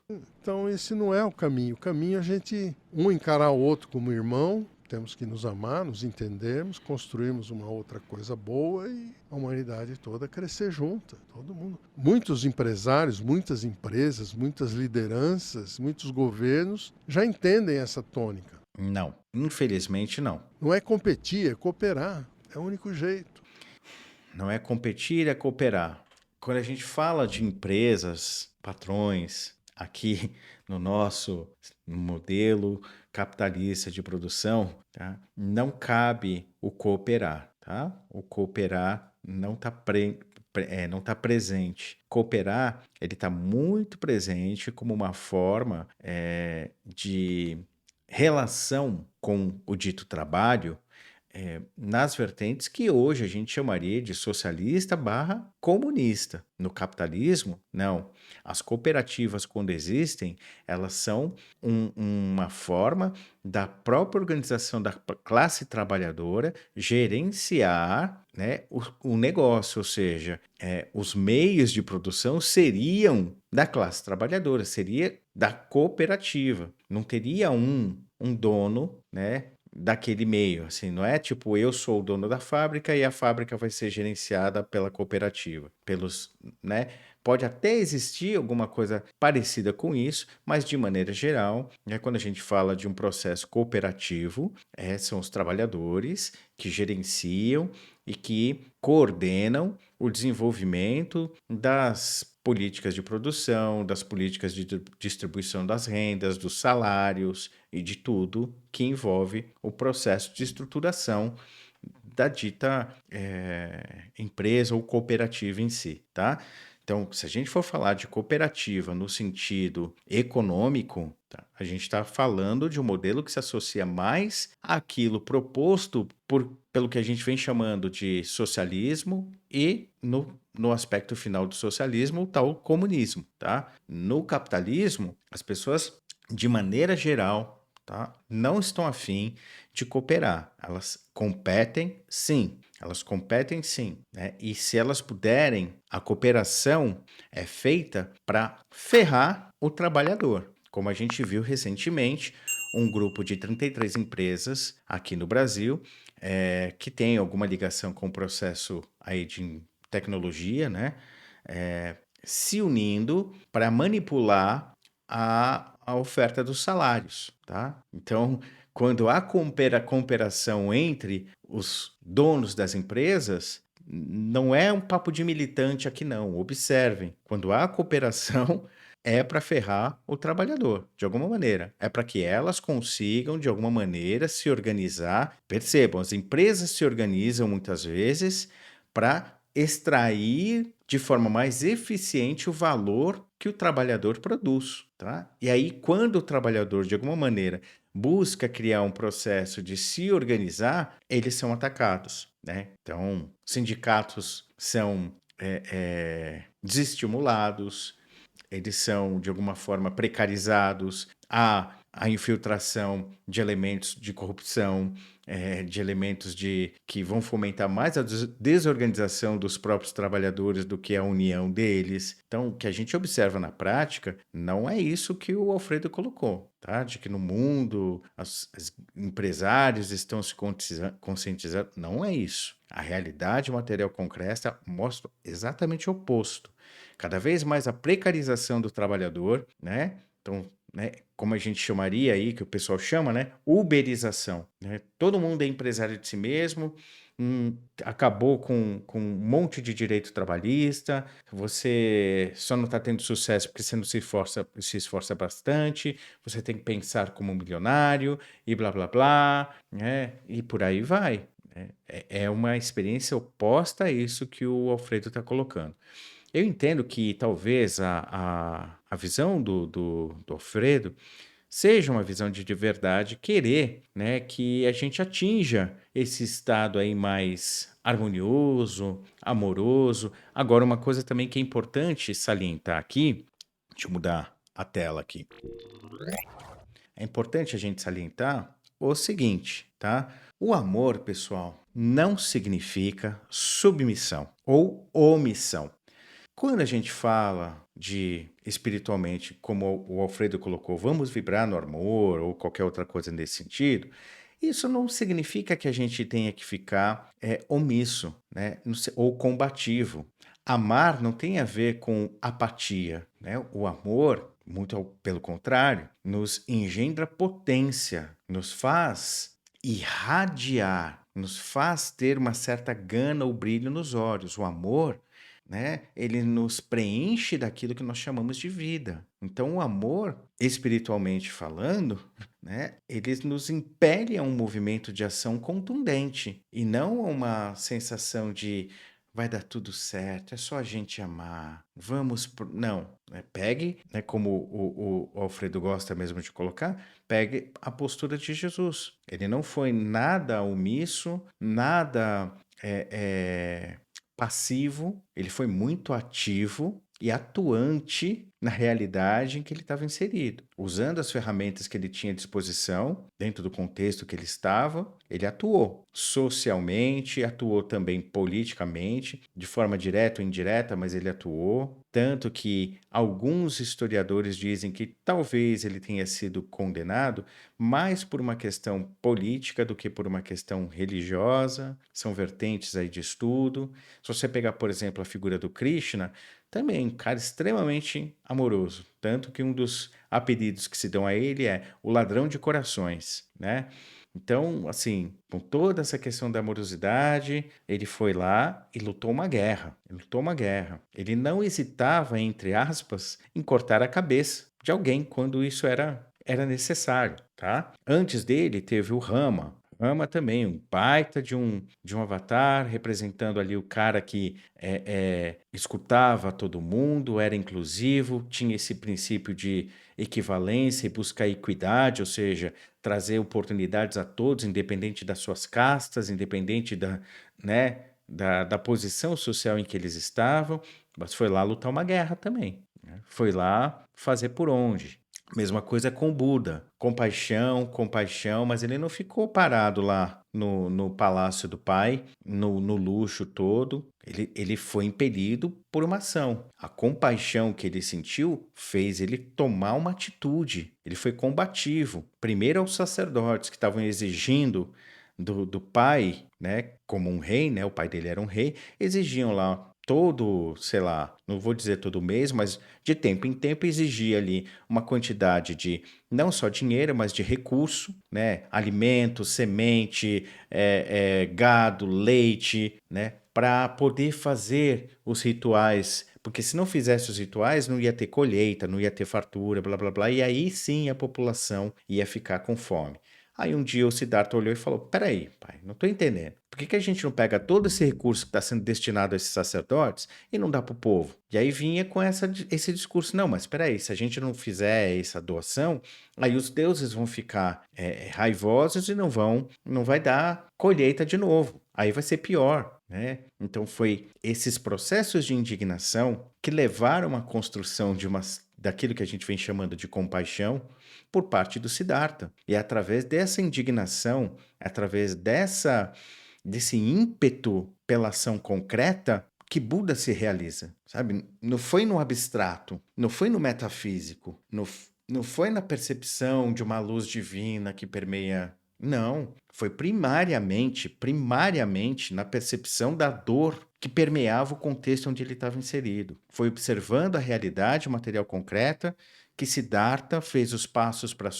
Então esse não é o caminho. O caminho é a gente encarar o outro como irmão, temos que nos amar, nos entendermos, construirmos uma outra coisa boa e a humanidade toda crescer junta, todo mundo. Muitos empresários, muitas empresas, muitas lideranças, muitos governos já entendem essa tônica. Não, infelizmente não. Não é competir, é cooperar. É o único jeito. Não é competir, é cooperar. Quando a gente fala de empresas, patrões, aqui no nosso modelo capitalista de produção, tá? Não cabe o cooperar, tá? O cooperar não está não tá presente. Cooperar, ele está muito presente como uma forma de relação com o dito trabalho nas vertentes que hoje a gente chamaria de socialista barra comunista. No capitalismo, não. As cooperativas, quando existem, elas são uma forma da própria organização da classe trabalhadora gerenciar, né, o negócio, ou seja, os meios de produção seriam da classe trabalhadora, seria da cooperativa. Não teria um dono, né, daquele meio, assim, não é tipo eu sou o dono da fábrica e a fábrica vai ser gerenciada pela cooperativa, né? Pode até existir alguma coisa parecida com isso, mas de maneira geral, né, quando a gente fala de um processo cooperativo, são os trabalhadores que gerenciam e que coordenam o desenvolvimento das políticas de produção, das políticas de distribuição das rendas, dos salários e de tudo que envolve o processo de estruturação da dita empresa ou cooperativa em si, tá? Então, se a gente for falar de cooperativa no sentido econômico, tá, a gente está falando de um modelo que se associa mais àquilo proposto pelo que a gente vem chamando de socialismo e no aspecto final do socialismo, o tal comunismo, tá? No capitalismo, as pessoas, de maneira geral, tá, não estão afim de cooperar. Elas competem sim, né? E se elas puderem, a cooperação é feita para ferrar o trabalhador. Como a gente viu recentemente, um grupo de 33 empresas aqui no Brasil, que tem alguma ligação com o processo aí de tecnologia, né? Se unindo para manipular a oferta dos salários, tá? Então, quando há cooperação entre os donos das empresas, não é um papo de militante aqui não. Observem, quando há cooperação é para ferrar o trabalhador, de alguma maneira. É para que elas consigam, de alguma maneira, se organizar. Percebam, as empresas se organizam muitas vezes para extrair de forma mais eficiente o valor que o trabalhador produz, tá? E aí, quando o trabalhador, de alguma maneira, busca criar um processo de se organizar, eles são atacados, né? Então, sindicatos são desestimulados, eles são, de alguma forma, precarizados, há a infiltração de elementos de corrupção, de elementos que vão fomentar mais a desorganização dos próprios trabalhadores do que a união deles. Então, o que a gente observa na prática não é isso que o Alfredo colocou, tá? De que no mundo os empresários estão se conscientizando. Não é isso. A realidade material concreta mostra exatamente o oposto. Cada vez mais a precarização do trabalhador, né? Então, né, como a gente chamaria aí, que o pessoal chama, né? Uberização, né? Todo mundo é empresário de si mesmo, acabou com um monte de direito trabalhista, você só não está tendo sucesso porque você não se esforça bastante, você tem que pensar como um milionário e blá blá blá, né? E por aí vai. Né? É uma experiência oposta a isso que o Alfredo está colocando. Eu entendo que talvez a visão do Alfredo seja uma visão de verdade, querer, né, que a gente atinja esse estado aí mais harmonioso, amoroso. Agora, uma coisa também que é importante salientar aqui, deixa eu mudar a tela aqui. É importante a gente salientar o seguinte, tá? O amor, pessoal, não significa submissão ou omissão. Quando a gente fala de espiritualmente, como o Alfredo colocou, vamos vibrar no amor ou qualquer outra coisa nesse sentido, isso não significa que a gente tenha que ficar omisso, né? Ou combativo. Amar não tem a ver com apatia, né? O amor, muito pelo contrário, nos engendra potência, nos faz irradiar, nos faz ter uma certa gana ou brilho nos olhos. O amor, né? Ele nos preenche daquilo que nós chamamos de vida. Então, o amor, espiritualmente falando, né? Ele nos impele a um movimento de ação contundente e não a uma sensação de vai dar tudo certo, é só a gente amar. Não, né? Pegue, né, como o Alfredo gosta mesmo de colocar, pegue a postura de Jesus. Ele não foi nada omisso, nada passivo, ele foi muito ativo e atuante na realidade em que ele estava inserido. Usando as ferramentas que ele tinha à disposição, dentro do contexto que ele estava, ele atuou socialmente, atuou também politicamente, de forma direta ou indireta, mas ele atuou. Tanto que alguns historiadores dizem que talvez ele tenha sido condenado mais por uma questão política do que por uma questão religiosa. São vertentes aí de estudo. Se você pegar, por exemplo, a figura do Krishna, também um cara extremamente amoroso. Tanto que um dos apelidos que se dão a ele é o ladrão de corações, né? Então, assim, com toda essa questão da amorosidade, ele foi lá e lutou uma guerra. Ele lutou uma guerra. Ele não hesitava, entre aspas, em cortar a cabeça de alguém quando isso era necessário, tá? Antes dele teve o Rama. Rama também, um baita de um avatar, representando ali o cara que escutava todo mundo, era inclusivo, tinha esse princípio de equivalência e buscar equidade, ou seja, trazer oportunidades a todos, independente das suas castas, independente né, da posição social em que eles estavam, mas foi lá lutar uma guerra também, né? Foi lá fazer por onde. Mesma coisa com o Buda. Compaixão, compaixão, mas ele não ficou parado lá no palácio do pai, no luxo todo. Ele foi impelido por uma ação. A compaixão que ele sentiu fez ele tomar uma atitude. Ele foi combativo. Primeiro aos sacerdotes que estavam exigindo do pai, né, como um rei, né, o pai dele era um rei, exigiam lá todo, sei lá, não vou dizer todo mês, mas de tempo em tempo exigia ali uma quantidade de não só dinheiro, mas de recurso, né, alimento, semente, gado, leite, né, para poder fazer os rituais, porque se não fizesse os rituais não ia ter colheita, não ia ter fartura, blá blá blá, e aí sim a população ia ficar com fome. Aí um dia o Siddhartha olhou e falou: Peraí, pai, não estou entendendo. Por que a gente não pega todo esse recurso que está sendo destinado a esses sacerdotes e não dá para o povo? E aí vinha com esse discurso: Não, mas peraí, se a gente não fizer essa doação, aí os deuses vão ficar raivosos e não vai dar colheita de novo. Aí vai ser pior, né? Então foi esses processos de indignação que levaram à construção daquilo que a gente vem chamando de compaixão por parte do Siddhartha. E é através dessa indignação, através desse ímpeto pela ação concreta, que Buda se realiza, sabe? Não foi no abstrato, não foi no metafísico, não foi na percepção de uma luz divina que permeia. Não, foi primariamente na percepção da dor que permeava o contexto onde ele estava inserido. Foi observando a realidade material concreta que Siddhartha fez os passos para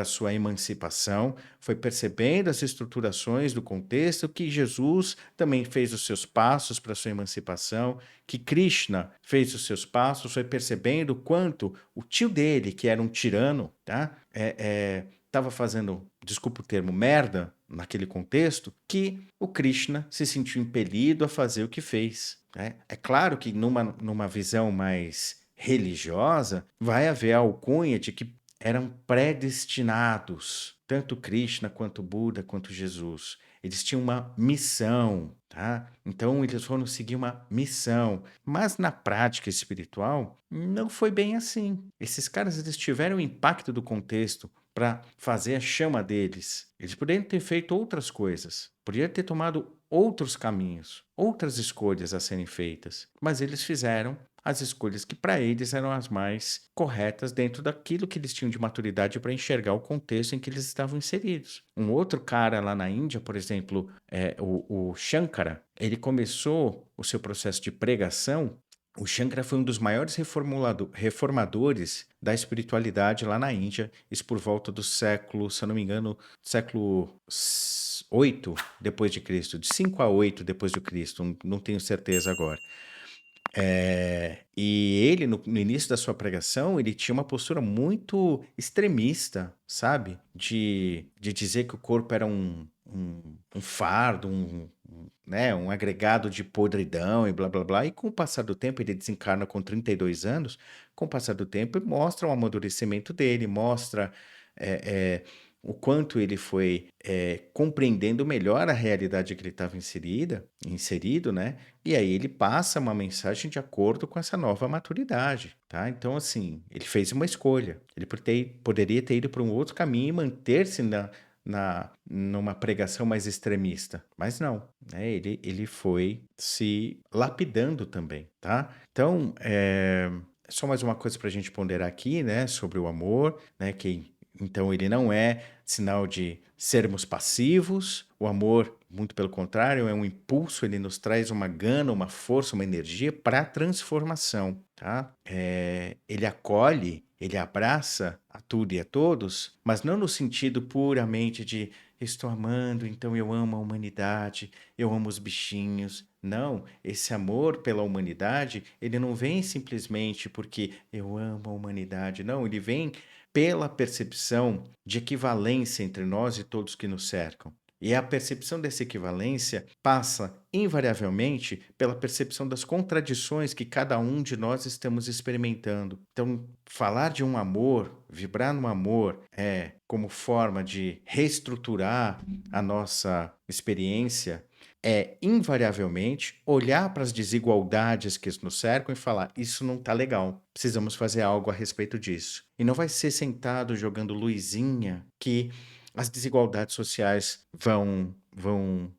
sua emancipação, foi percebendo as estruturações do contexto que Jesus também fez os seus passos para sua emancipação, que Krishna fez os seus passos, foi percebendo quanto o tio dele, que era um tirano, tá? Estava fazendo, desculpa o termo, merda naquele contexto, que o Krishna se sentiu impelido a fazer o que fez, né? É claro que numa visão mais religiosa, vai haver a alcunha de que eram predestinados, tanto Krishna quanto Buda quanto Jesus. Eles tinham uma missão, tá? Então eles foram seguir uma missão, mas na prática espiritual não foi bem assim. Esses caras eles tiveram o impacto do contexto para fazer a chama deles. Eles poderiam ter feito outras coisas, poderiam ter tomado outros caminhos, outras escolhas a serem feitas, mas eles fizeram as escolhas que para eles eram as mais corretas dentro daquilo que eles tinham de maturidade para enxergar o contexto em que eles estavam inseridos. Um outro cara lá na Índia, por exemplo, o Shankara, ele começou o seu processo de pregação. O Shankara foi um dos maiores reformadores da espiritualidade lá na Índia, isso por volta do século, se eu não me engano, século 8 depois de Cristo, de 5 a 8 depois de Cristo, não tenho certeza agora. E ele, no início da sua pregação, ele tinha uma postura muito extremista, sabe? De dizer que o corpo era um fardo, né, um agregado de podridão e blá blá blá, e com o passar do tempo, ele desencarna com 32 anos, com o passar do tempo mostra o amadurecimento dele, mostra eh, eh, o quanto ele foi compreendendo melhor a realidade que ele estava inserido, né? E aí ele passa uma mensagem de acordo com essa nova maturidade, tá? Então, assim, ele fez uma escolha. Ele poderia ter ido para um outro caminho e manter-se numa pregação mais extremista, mas não, né? Ele foi se lapidando também, tá? Então, só mais uma coisa para a gente ponderar aqui, né, sobre o amor, né, que então ele não é sinal de sermos passivos. O amor, muito pelo contrário, é um impulso, ele nos traz uma gana, uma força, uma energia para a transformação, tá? Ele acolhe, ele abraça a tudo e a todos, mas não no sentido puramente de estou amando, então eu amo a humanidade, eu amo os bichinhos. Não, esse amor pela humanidade, ele não vem simplesmente porque eu amo a humanidade, não, ele vem pela percepção de equivalência entre nós e todos que nos cercam. E a percepção dessa equivalência passa, invariavelmente, pela percepção das contradições que cada um de nós estamos experimentando. Então, falar de um amor, vibrar no amor, como forma de reestruturar a nossa experiência, é invariavelmente olhar para as desigualdades que nos cercam e falar: isso não está legal, precisamos fazer algo a respeito disso. E não vai ser sentado jogando luzinha que as desigualdades sociais vão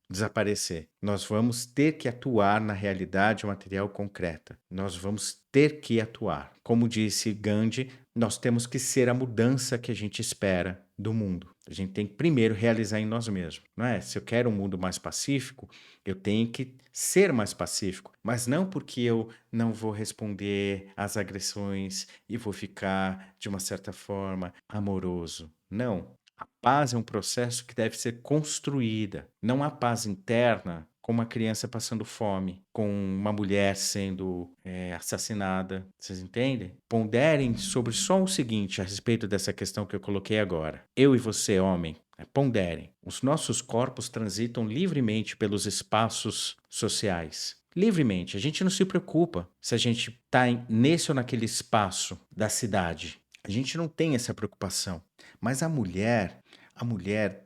desaparecer. Nós vamos ter que atuar na realidade material concreta. Nós vamos ter que atuar. Como disse Gandhi, nós temos que ser a mudança que a gente espera do mundo. A gente tem que primeiro realizar em nós mesmos, não é? Se eu quero um mundo mais pacífico, eu tenho que ser mais pacífico, mas não porque eu não vou responder às agressões e vou ficar, de uma certa forma, amoroso. Não. A paz é um processo que deve ser construída. Não há paz interna com uma criança passando fome, com uma mulher sendo assassinada. Vocês entendem? Ponderem sobre só o seguinte a respeito dessa questão que eu coloquei agora. Eu e você, homem, ponderem. Os nossos corpos transitam livremente pelos espaços sociais. Livremente. A gente não se preocupa se a gente está nesse ou naquele espaço da cidade. A gente não tem essa preocupação. Mas a mulher,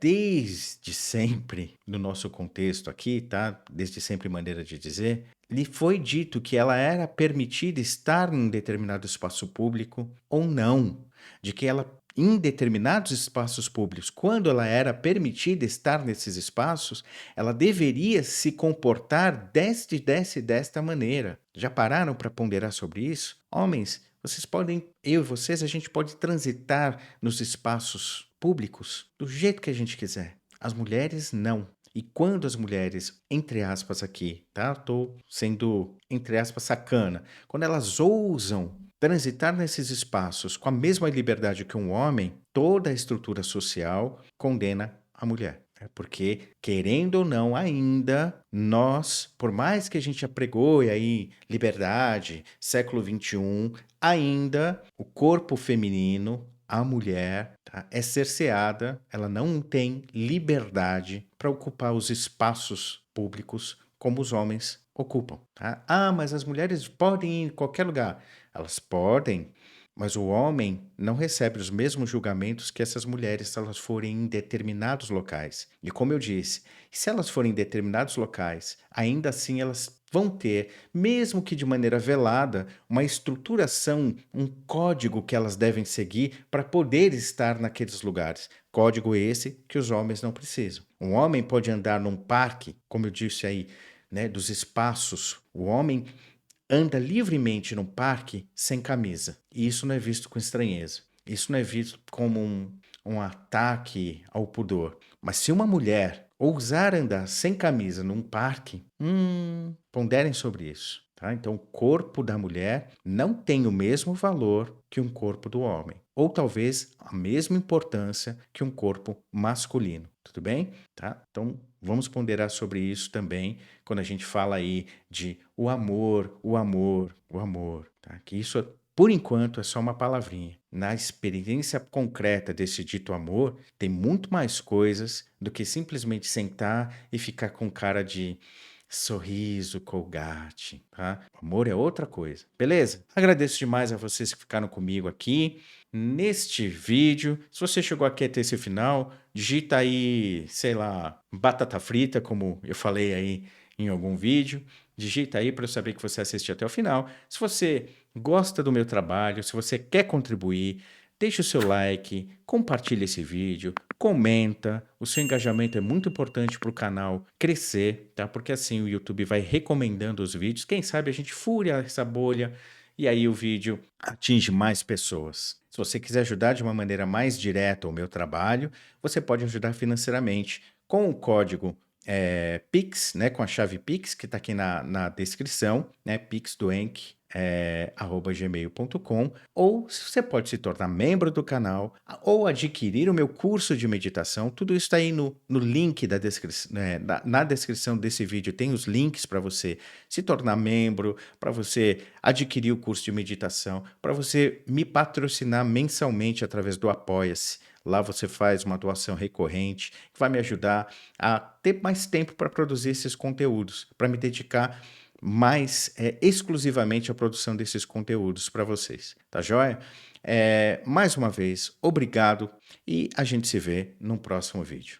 desde sempre, no nosso contexto aqui, tá? Desde sempre, maneira de dizer, lhe foi dito que ela era permitida estar em determinado espaço público ou não, de que ela, em determinados espaços públicos, quando ela era permitida estar nesses espaços, ela deveria se comportar desta maneira. Já pararam para ponderar sobre isso? Homens, vocês podem, eu e vocês, a gente pode transitar nos espaços públicos do jeito que a gente quiser. As mulheres não. E quando as mulheres, entre aspas aqui, tá? Estou sendo, entre aspas, sacana. Quando elas ousam transitar nesses espaços com a mesma liberdade que um homem, toda a estrutura social condena a mulher. Porque, querendo ou não, ainda nós, por mais que a gente apregoe aí liberdade, século XXI, ainda o corpo feminino, a mulher, tá, é cerceada, ela não tem liberdade para ocupar os espaços públicos como os homens ocupam. Tá? Ah, mas as mulheres podem ir em qualquer lugar. Elas podem, mas o homem não recebe os mesmos julgamentos que essas mulheres se elas forem em determinados locais. E como eu disse, se elas forem em determinados locais, ainda assim elas vão ter, mesmo que de maneira velada, uma estruturação, um código que elas devem seguir para poder estar naqueles lugares. Código esse que os homens não precisam. Um homem pode andar num parque, como eu disse aí, né, dos espaços. O homem anda livremente num parque sem camisa. E isso não é visto com estranheza. Isso não é visto como um ataque ao pudor. Mas se uma mulher ousar andar sem camisa num parque, ponderem sobre isso. Tá? Então, o corpo da mulher não tem o mesmo valor que um corpo do homem. Ou talvez a mesma importância que um corpo masculino. Tudo bem? Tá? Então, vamos ponderar sobre isso também quando a gente fala aí de o amor, o amor, o amor. Tá? Que isso, por enquanto, é só uma palavrinha. Na experiência concreta desse dito amor, tem muito mais coisas do que simplesmente sentar e ficar com cara de sorriso, Colgate, tá? Amor é outra coisa, beleza? Agradeço demais a vocês que ficaram comigo aqui neste vídeo. Se você chegou aqui até esse final, digita aí, sei lá, batata frita, como eu falei aí em algum vídeo. Digita aí para eu saber que você assistiu até o final. Se você gosta do meu trabalho, se você quer contribuir, deixe o seu like, compartilhe esse vídeo, comenta. O seu engajamento é muito importante para o canal crescer, tá? Porque assim o YouTube vai recomendando os vídeos. Quem sabe a gente fure essa bolha e aí o vídeo atinge mais pessoas. Se você quiser ajudar de uma maneira mais direta o meu trabalho, você pode ajudar financeiramente com o código Pix, né, com a chave Pix, que está aqui na descrição, né, Pix do Enk, @gmail.com, ou você pode se tornar membro do canal, ou adquirir o meu curso de meditação. Tudo isso está aí no link da descrição, na descrição desse vídeo tem os links para você se tornar membro, para você adquirir o curso de meditação, para você me patrocinar mensalmente através do Apoia-se. Lá você faz uma doação recorrente que vai me ajudar a ter mais tempo para produzir esses conteúdos, para me dedicar mais exclusivamente à produção desses conteúdos para vocês, tá joia? Mais uma vez, obrigado e a gente se vê no próximo vídeo.